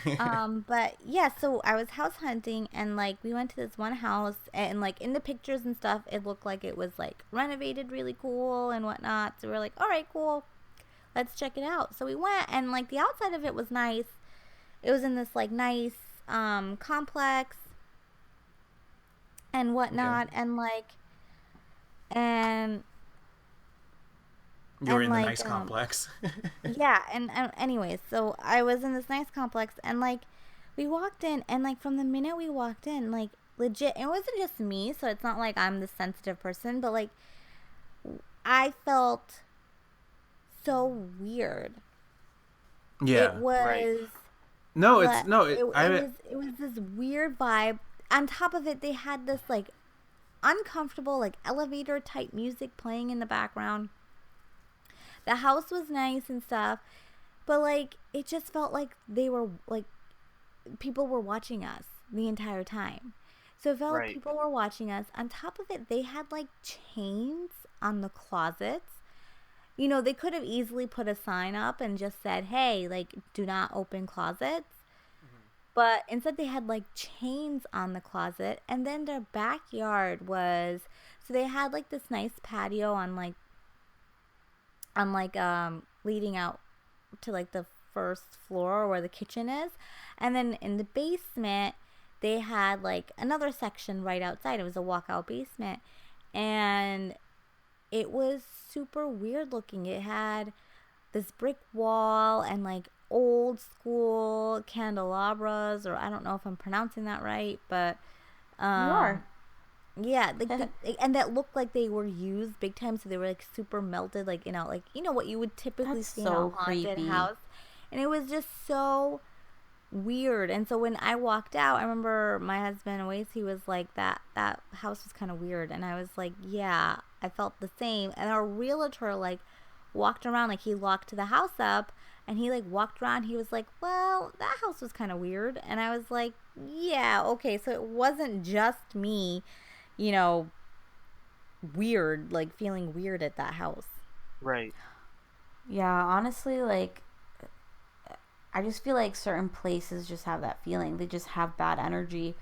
But yeah, so I was house hunting and like we went to this one house and like in the pictures and stuff, it looked like it was like renovated really cool and whatnot. So we were like, all right, cool, let's check it out. So we went and like the outside of it was nice. It was in this like nice complex and whatnot, and like and You're and, in the like, nice complex. yeah, and anyways, so I was in this nice complex and like we walked in and like from the minute we walked in, like legit, it wasn't just me, so it's not like I'm the sensitive person, but like I felt so weird. Yeah. It was Right. No, le- it's no. it was this weird vibe. On top of it, they had this like uncomfortable like elevator type music playing in the background. The house was nice and stuff, but like it just felt like they were like people were watching us the entire time. So it felt like Right. people were watching us. On top of it, they had like chains on the closets. You know, they could have easily put a sign up and just said, "Hey, like do not open closets." But instead they had like chains on the closet, and then their backyard was, so they had like this nice patio on like leading out to like the first floor where the kitchen is, and then in the basement they had like another section right outside. It was a walkout basement, and it was super weird looking. It had this brick wall and like old school candelabras, or I don't know if I'm pronouncing that right, but You are. yeah, like and that looked like they were used big time, so they were like super melted, like like what you would typically That's see so in a haunted creepy. house, and it was just so weird. And so when I walked out, I remember my husband always, he was like, that house was kind of weird, and I was like, yeah, I felt the same. And our realtor like walked around, like he locked the house up, and he like walked around, he was like, well, that house was kind of weird. And I was like, yeah, okay, so it wasn't just me, you know weird, like feeling weird at that house. Right. Yeah, honestly, like I just feel like certain places just have that feeling. They just have bad energy,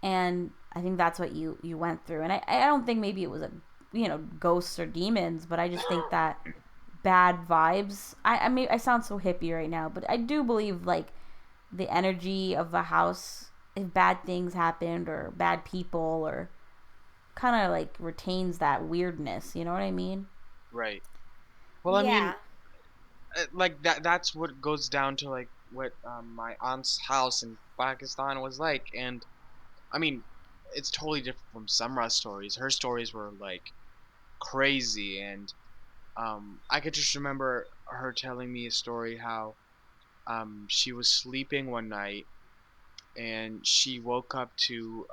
and I think that's what you went through. And I don't think maybe it was a ghosts or demons, but I just think that bad vibes. I sound so hippie right now, but I do believe like the energy of a house, if bad things happened or bad people, or kind of like retains that weirdness. You know what I mean? Right. Well, I mean, Yeah. like that's what goes down to like what my aunt's house in Pakistan was like. And I mean, it's totally different from Samra's stories. Her stories were like crazy. And I could just remember her telling me a story how she was sleeping one night and she woke up to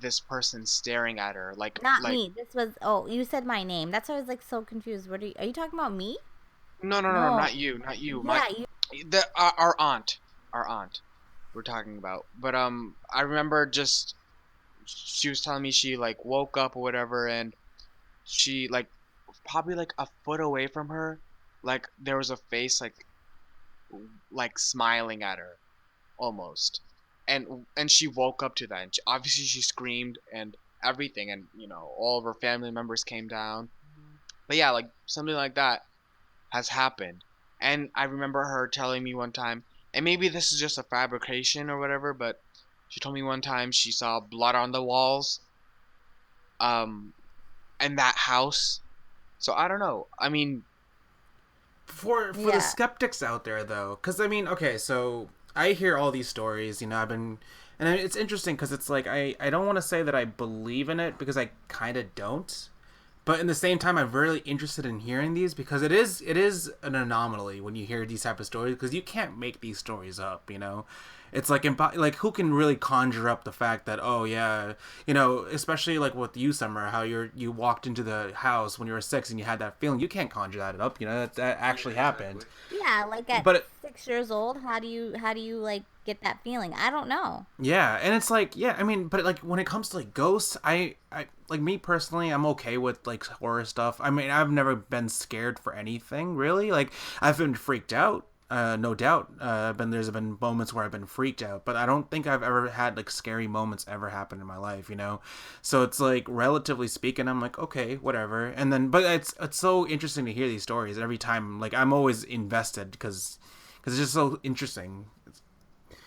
this person staring at her Not like me. This was, oh, you said my name. That's why I was like so confused. Are you talking about me? no, no, no, no, No. not you, not you. My Yeah, you. our aunt, our aunt we're talking about. But I remember just she was telling me she like woke up or whatever, and she like probably like a foot away from her, like there was a face like smiling at her almost. And she woke up to that, and obviously she screamed and everything, and all of her family members came down. But yeah, like something like that has happened. And I remember her telling me one time, and maybe this is just a fabrication or whatever, but she told me one time she saw blood on the walls um in that house. So I don't know. I mean, For the Yeah. skeptics out there, though, because I mean, okay, so I hear all these stories. I've been, and it's interesting because it's like I don't want to say that I believe in it because I kind of don't, but in the same time, I'm really interested in hearing these because it is an anomaly when you hear these type of stories because you can't make these stories up. It's like like who can really conjure up the fact that, oh yeah, especially like with you, Summer, how you walked into the house when you were 6 and you had that feeling. You can't conjure that up. That actually Yeah, happened. exactly. Yeah, like at But 6 years old, how do you like get that feeling? I don't know. yeah, and it's like, yeah, I mean, but like when it comes to like ghosts, I like me personally, I'm okay with like horror stuff. I mean, I've never been scared for anything really. Like I've been freaked out, no doubt. There's been moments where I've been freaked out, but I don't think I've ever had like scary moments ever happen in my life. So it's like relatively speaking, I'm like okay, whatever. And then, but it's so interesting to hear these stories every time. Like I'm always invested because it's just so interesting.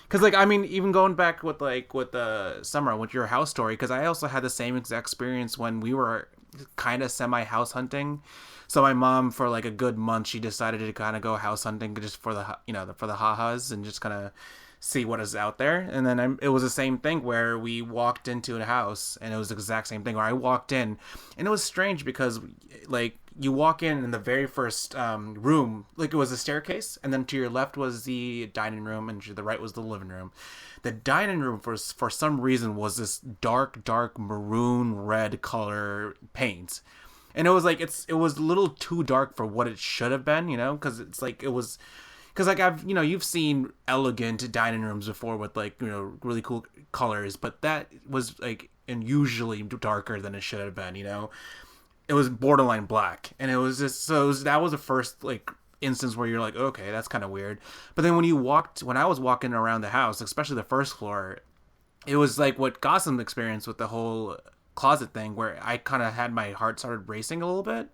Because like I mean, even going back with the Summer with your house story, because I also had the same exact experience when we were kind of semi house hunting. So my mom, for like a good month, she decided to kind of go house hunting just for the for the ha-has and just kind of see what is out there. And then it was the same thing where we walked into a house and it was the exact same thing where I walked in, and it was strange because like you walk in the very first room, like it was a staircase, and then to your left was the dining room and to the right was the living room. The dining room for some reason was this dark maroon red color paint, and it was like it was a little too dark for what it should have been, because it's like it was because like you've seen elegant dining rooms before with like really cool colors, but that was like unusually darker than it should have been. It was borderline black, and it was just that was the first like instance where you're like, okay, that's kind of weird. But then when I was walking around the house, especially the first floor, it was like what Gotham experienced with the whole closet thing, where I kind of had my heart started racing a little bit,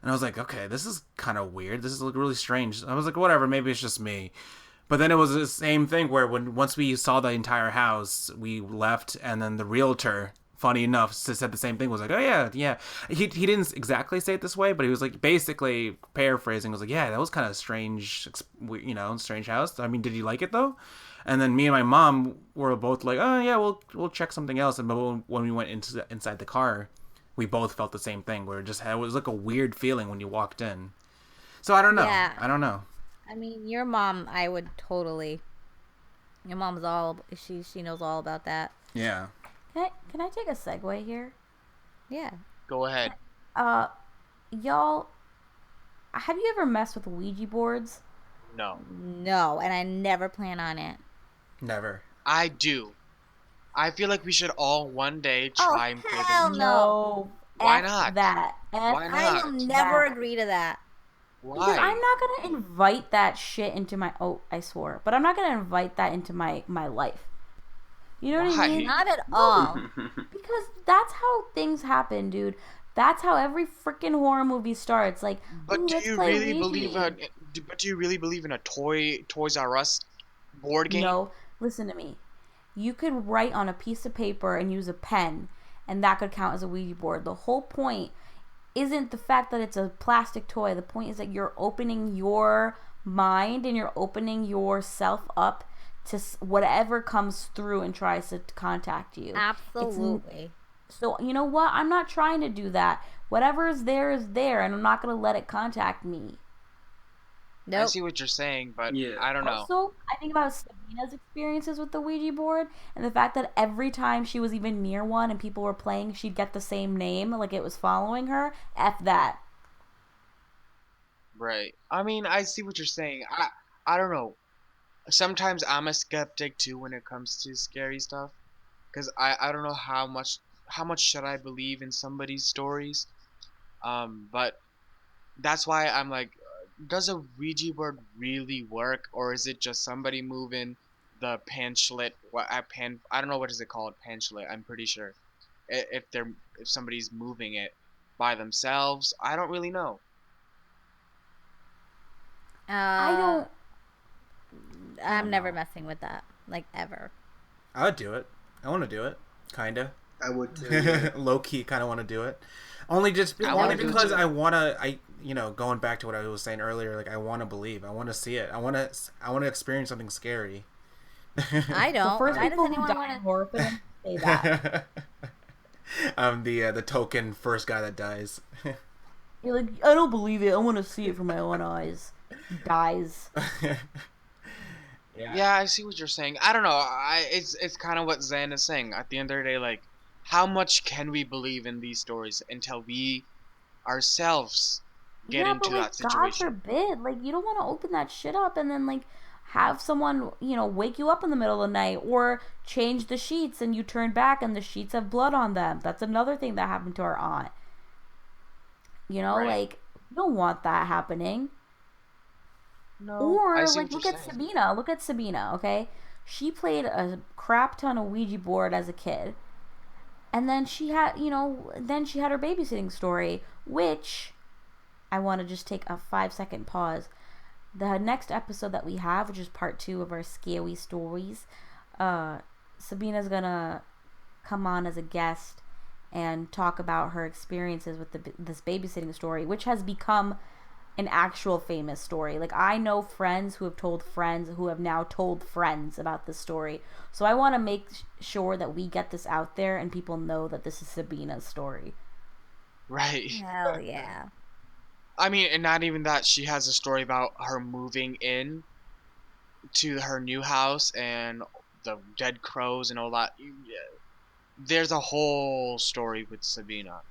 and I was like, okay, this is kind of weird. This is like really strange. I was like, whatever, maybe it's just me. But then it was the same thing where once we saw the entire house, we left, and then the realtor funny enough, said the same thing. Was like, oh yeah, yeah. He didn't exactly say it this way, but he was like basically paraphrasing. Was like, yeah, that was kind of strange, strange house. I mean, did you like it though? And then me and my mom were both like, oh yeah, we'll check something else. And when we went inside the car, we both felt the same thing. Where it was like a weird feeling when you walked in. So I don't know. Yeah. I don't know. I mean, your mom, I would totally. Your mom's she knows all about that. Yeah. Can I take a segue here? Yeah. Go ahead. Y'all, have you ever messed with Ouija boards? No. No, and I never plan on it. Never. I do. I feel like we should all one day try and play hell the. no. Why F not? That. Why I not? will never agree to that. Because Why? I'm not gonna invite that shit into my. Oh, I swore. But I'm not gonna invite that into my life. You know what I Why? mean? Not at all. Because that's how things happen, dude. That's how every freaking horror movie starts. Like, But ooh, do let's you play really Ouija. believe in a Toys R Us board game? No, listen to me. You could write on a piece of paper and use a pen, and that could count as a Ouija board. The whole point isn't the fact that it's a plastic toy. The point is that you're opening your mind and you're opening yourself up to whatever comes through and tries to contact you. Absolutely. So, you know what? I'm not trying to do that. Whatever is there, and I'm not going to let it contact me. Nope. I see what you're saying, but Yeah. I don't know. Also, I think about Sabina's experiences with the Ouija board and the fact that every time she was even near one and people were playing, she'd get the same name, like it was following her. F that. Right. I mean, I see what you're saying. I don't know. Sometimes I'm a skeptic too when it comes to scary stuff, because I don't know how much should I believe in somebody's stories. But that's why I'm like, does a Ouija board really work, or is it just somebody moving the pamphlet? I don't know, what is it called, pamphlet. I'm pretty sure if somebody's moving it by themselves. I don't really know. I don't. I'm never messing with that. Like, ever. I would do it. I want to do it. Kinda. I would too. Yeah. Low key, kind of want to do it. Only wanna do it because too. I want to. Going back to what I was saying earlier, like I want to believe. I want to see it. I want to experience something scary. I don't. The first Why does people who anyone die want in to? horror films say that. I'm the token first guy that dies. You're like, I don't believe it. I want to see it for my own eyes. He dies. Yeah, I see what you're saying. I don't know. It's kind of what Zan is saying. At the end of the day, like, how much can we believe in these stories until we ourselves get into but like, that God situation? forbid, like, you don't want to open that shit up and then like have someone, wake you up in the middle of the night or change the sheets and you turn back and the sheets have blood on them. That's another thing that happened to our aunt. Right. Like, you don't want that happening. No. Or I see like, what look you're at saying. Sabina. Look at Sabina. Okay, she played a crap ton of Ouija board as a kid, and then she had, her babysitting story, which I want to just take a 5-second pause. The next episode that we have, which is part 2 of our scary stories, Sabina's gonna come on as a guest and talk about her experiences with this babysitting story, which has become an actual famous story. Like, I know friends who have told friends who have now told friends about this story. So I want to make sure that we get this out there and people know that this is Sabina's story. Right. Hell yeah. I mean, and not even that. She has a story about her moving in to her new house and the dead crows and all that. There's a whole story with Sabina.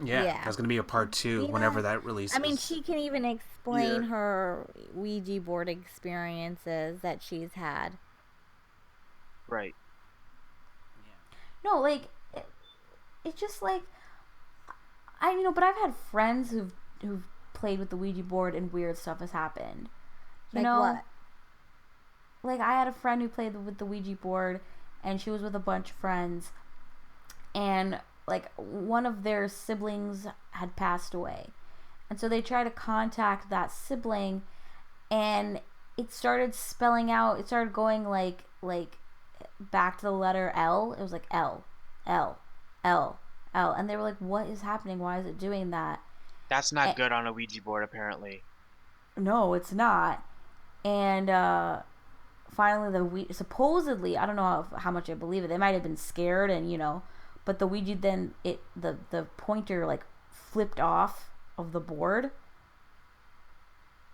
Yeah, that's gonna be a part 2 whenever that releases. I mean, she can even explain Yeah. her Ouija board experiences that she's had. Right. No, like, it's just like, but I've had friends who've played with the Ouija board and weird stuff has happened. You Like know? what? Like, I had a friend who played with the Ouija board, and she was with a bunch of friends, and like, one of their siblings had passed away, and so they tried to contact that sibling, and it started spelling out. It started going like back to the letter L. It was like L, L, L, L, and they were like, "What is happening? Why is it doing that?" That's not And, good on a Ouija board, apparently. no, it's not. And finally, supposedly, I don't know how much I believe it. They might have been scared, and but the Ouija then the pointer like flipped off of the board,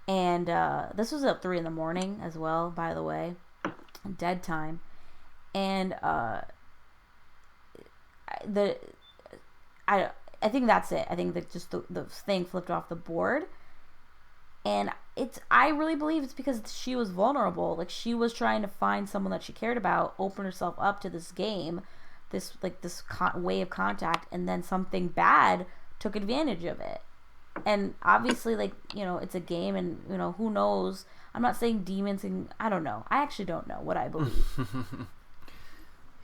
and this was at 3 a.m. as well, by the way, dead time, and the I I think that's it. I think that just the thing flipped off the board, and I really believe it's because she was vulnerable. Like, she was trying to find someone that she cared about, open herself up to this game, this way of contact, and then something bad took advantage of it. And obviously, like, it's a game, and who knows. I'm not saying demons, and I don't know. I actually don't know what I believe.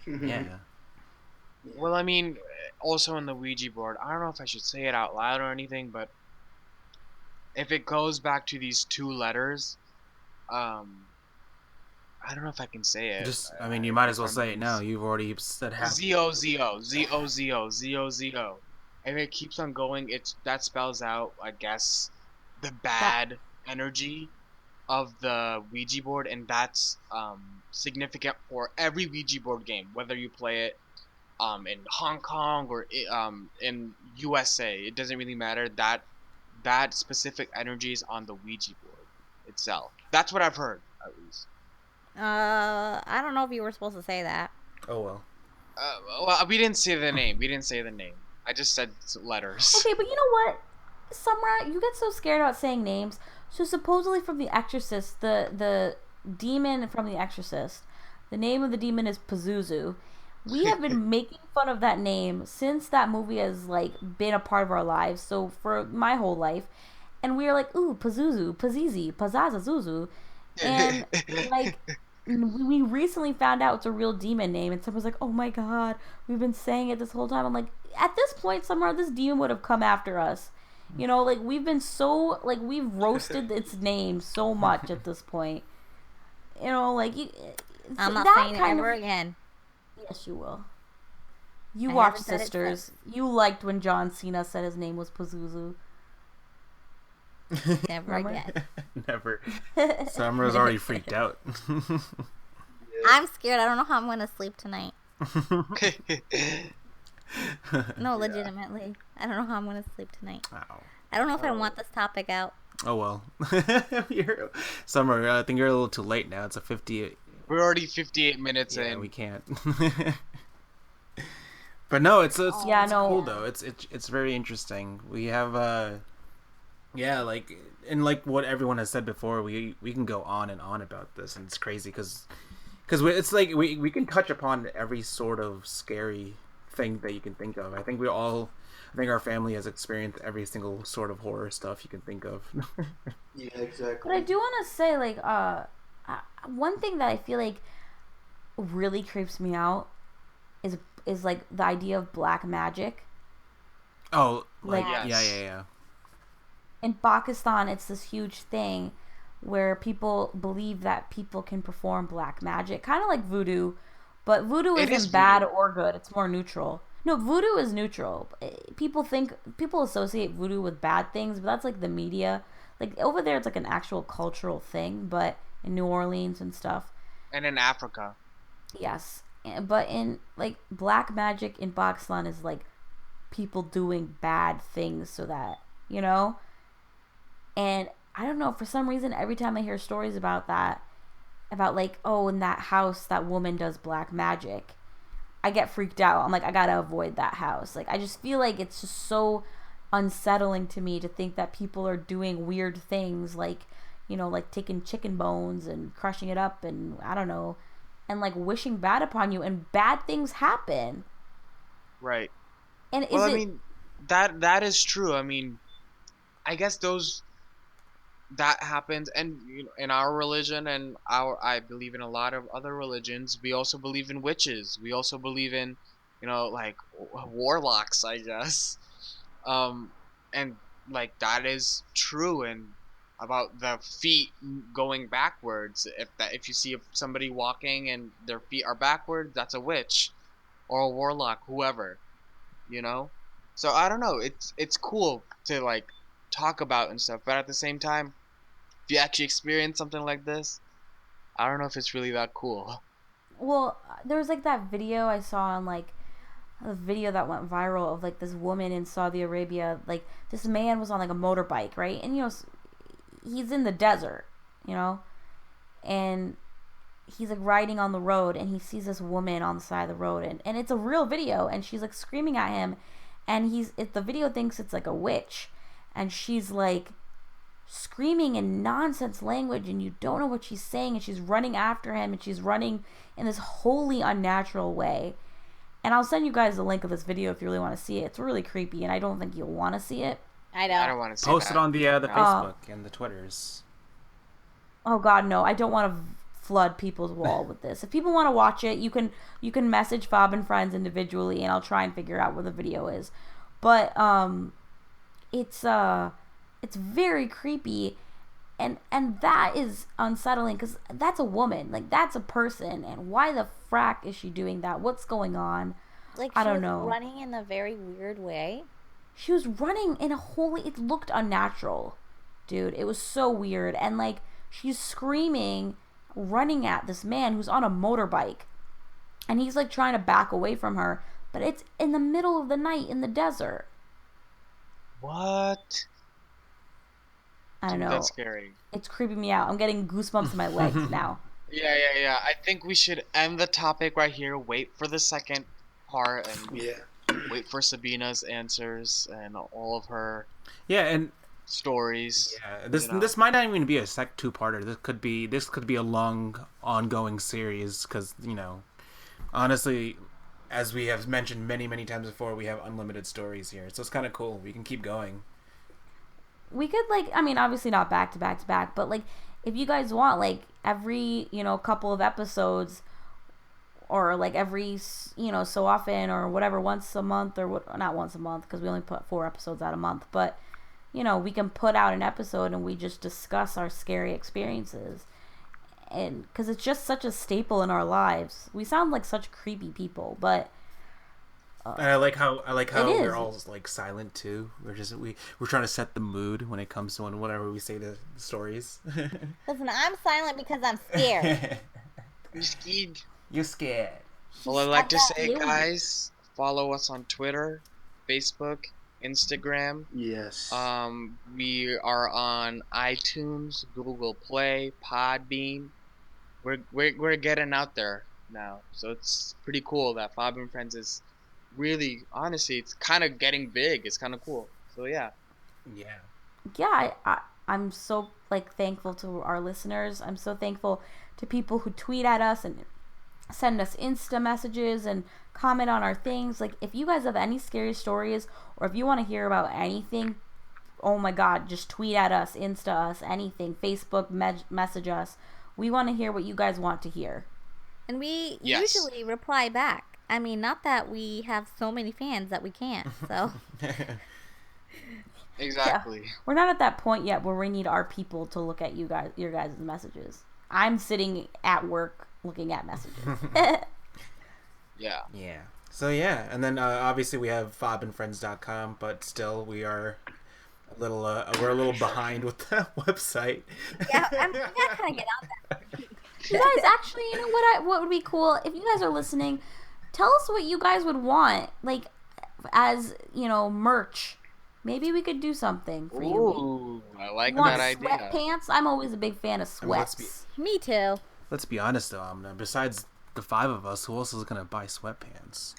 Yeah. Well, I mean, also on the Ouija board, I don't know if I should say it out loud or anything, but if it goes back to these 2 letters, I don't know if I can say it. I mean, you might as well I'm say it now. You've already said half. Z-O-Z-O. If it keeps on going, that spells out, I guess, the bad energy of the Ouija board, and that's significant for every Ouija board game, whether you play it in Hong Kong or in USA. It doesn't really matter. That specific energy is on the Ouija board itself. That's what I've heard, at least. I don't know if you were supposed to say that. Oh well. Well, we didn't say the name. I just said letters. Okay, but you know what, Sumra, you get so scared about saying names. So supposedly from The Exorcist, the demon from The Exorcist, the name of the demon is Pazuzu. We have been making fun of that name since that movie has like been a part of our lives. So for my whole life, and we are like, ooh, Pazuzu, Pazizi, Pazaza Zuzu, and like we recently found out it's a real demon name, and someone's like, oh my god, we've been saying it this whole time. I'm like, at this point, somehow this demon would have come after us. Like we've been so like we've roasted its name so much at this point. Like I'm not saying it ever again. Yes, you will. You I watched haven't said it Sisters. You liked when John Cena said his name was Pazuzu. Never Remember? again. Never. Summer's already freaked out. I'm scared. I don't know how I'm going to sleep tonight. No, legitimately. I don't know how I'm going to sleep tonight. Wow. I don't know if I want this topic out. Oh well. Summer, I think you're a little too late now. It's a 58. We're already 58 minutes Yeah, in. we can't. But no, it's cool though. It's very interesting. We have like what everyone has said before, we can go on and on about this, and it's crazy because it's like we can touch upon every sort of scary thing that you can think of. I think our family has experienced every single sort of horror stuff you can think of. Yeah, exactly. But I do want to say, like, one thing that I feel like really creeps me out is like the idea of black magic. Oh, like Yes. yeah. In Pakistan, it's this huge thing where people believe that people can perform black magic, kind of like voodoo, but voodoo It isn't is bad voodoo. or good. It's more neutral. No, voodoo is neutral. People associate voodoo with bad things, but that's like the media. Like over there, it's like an actual cultural thing, but in New Orleans and stuff. And in Africa. Yes, but in like black magic in Pakistan is like people doing bad things so that and I don't know, for some reason every time I hear stories about that, about like, oh, in that house that woman does black magic, I get freaked out. I'm like, I gotta avoid that house. Like, I just feel like it's just so unsettling to me to think that people are doing weird things like like taking chicken bones and crushing it up, and I don't know, and like wishing bad upon you, and bad things happen. Right. And Well, I mean, that is true. I mean, I guess that happens, and in our religion, and I believe in a lot of other religions, we also believe in witches. We also believe in like warlocks, I guess. And like that is true, and about the feet going backwards. If you see somebody walking and their feet are backwards, that's a witch. or a warlock, whoever, you know. So I don't know. It's cool to like talk about and stuff, but at the same time, if you actually experience something like this, I don't know if it's really that cool. Well, there was like that video I saw on like a video that went viral of like this woman in Saudi Arabia. Like this man was on like a motorbike, right? And he's in the desert, you know, and he's like riding on the road, and he sees this woman on the side of the road, and it's a real video, and she's like screaming at him, and the video thinks it's like a witch, and she's like screaming in nonsense language, and you don't know what she's saying, and she's running after him, and she's running in this wholly unnatural way. And I'll send you guys the link of this video if you really want to see it. It's really creepy, and I don't think you'll want to see it. I I don't don't. want to see Post that. it on the Facebook and the Twitters. Oh God, no! I don't want to flood people's wall with this. If people want to watch it, you can message Fob and Friends individually, and I'll try and figure out where the video is. But it's very creepy, and that is unsettling because that's a woman, like that's a person, and why the frack is she doing that? What's going on? Like, I she don't was know. running in a very weird way. She was running in it looked unnatural, dude. It was so weird, and like she's screaming, running at this man who's on a motorbike, and he's like trying to back away from her, but it's in the middle of the night in the desert. What? I don't know. That's scary. It's creeping me out. I'm getting goosebumps in my legs now. Yeah. I think we should end the topic right here. Wait for the second part and Yeah. wait for Sabina's answers and all of her Yeah, and stories. yeah, this you know? this might not even be a two-parter. This could be a long, ongoing series because honestly, as we have mentioned many times before, we have unlimited stories here, so it's kind of cool. We can keep going. We could obviously not back to back, but like if you guys want, like every couple of episodes, or like every so often or whatever, once a month, or not once a month because we only put 4 episodes out a month, but we can put out an episode and we just discuss our scary experiences, and because it's just such a staple in our lives. We sound like such creepy people, but And I like how It we're is. all like silent too. We're trying to set the mood when it comes to whenever we say the stories. Listen, I'm silent because I'm scared. I'm scared. You're scared. Well, I'd like to How about say, you? guys, follow us on Twitter, Facebook, Instagram. Yes. We are on iTunes, Google Play, Podbean. We're getting out there now, so it's pretty cool that Fob and Friends is really, honestly, it's kind of getting big. It's kind of cool. So yeah. Yeah. I'm so like thankful to our listeners. I'm so thankful to people who tweet at us and send us Insta messages and comment on our things. Like if you guys have any scary stories, or if you want to hear about anything, oh my God, just tweet at us, Insta us, anything, Facebook, message us. We want to hear what you guys want to hear. And we Yes. usually reply back. I mean, not that we have so many fans that we can't. So Exactly. We're not at that point yet where we need our people to look at your guys' messages. I'm sitting at work looking at messages. Yeah. Yeah. So yeah, and then obviously we have fobandfriends.com, but still we are we're a little behind with the website. yeah, we gotta kind of get out there. You guys, actually, you know what would be cool? If you guys are listening, tell us what you guys would want, like, as, merch. Maybe we could do something for you. Ooh, I like You want that idea. sweatpants? I'm always a big fan of mean, let's sweats. Me too. Let's be honest though, Amna, besides the 5 of us, who else is gonna buy sweatpants?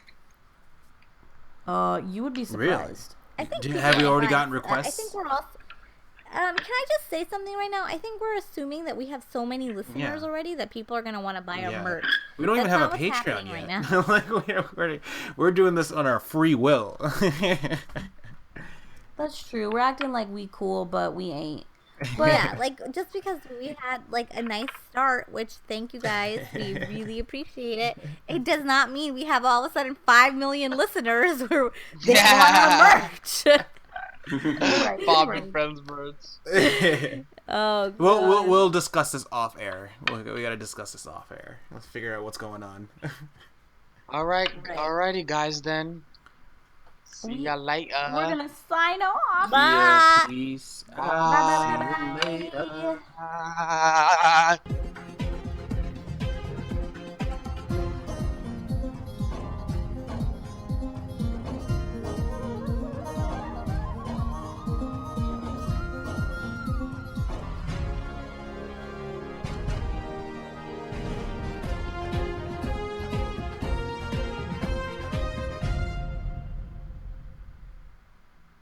You would be Really? surprised. I think Have we people already are gotten nice. requests? I think we're all. Can I just say something right now? I think we're assuming that we have so many listeners Yeah. already that people are gonna want to buy our Yeah. merch. We don't even That's have a not what's Patreon happening yet. right like we're doing this on our free will. That's true. We're acting like we cool, but we ain't. But Yeah, like just because we had like a nice start, which thank you guys, we really appreciate it. It does not mean we have all of a sudden 5 million listeners who they want our merch. right, Bob right. and Friends birds. Oh, we'll discuss this off air. We got to discuss this off air. Let's figure out what's going on. Alrighty, guys. Then see ya later. We're gonna sign off. Bye. Peace Bye bye out. bye See you later. bye. Bye.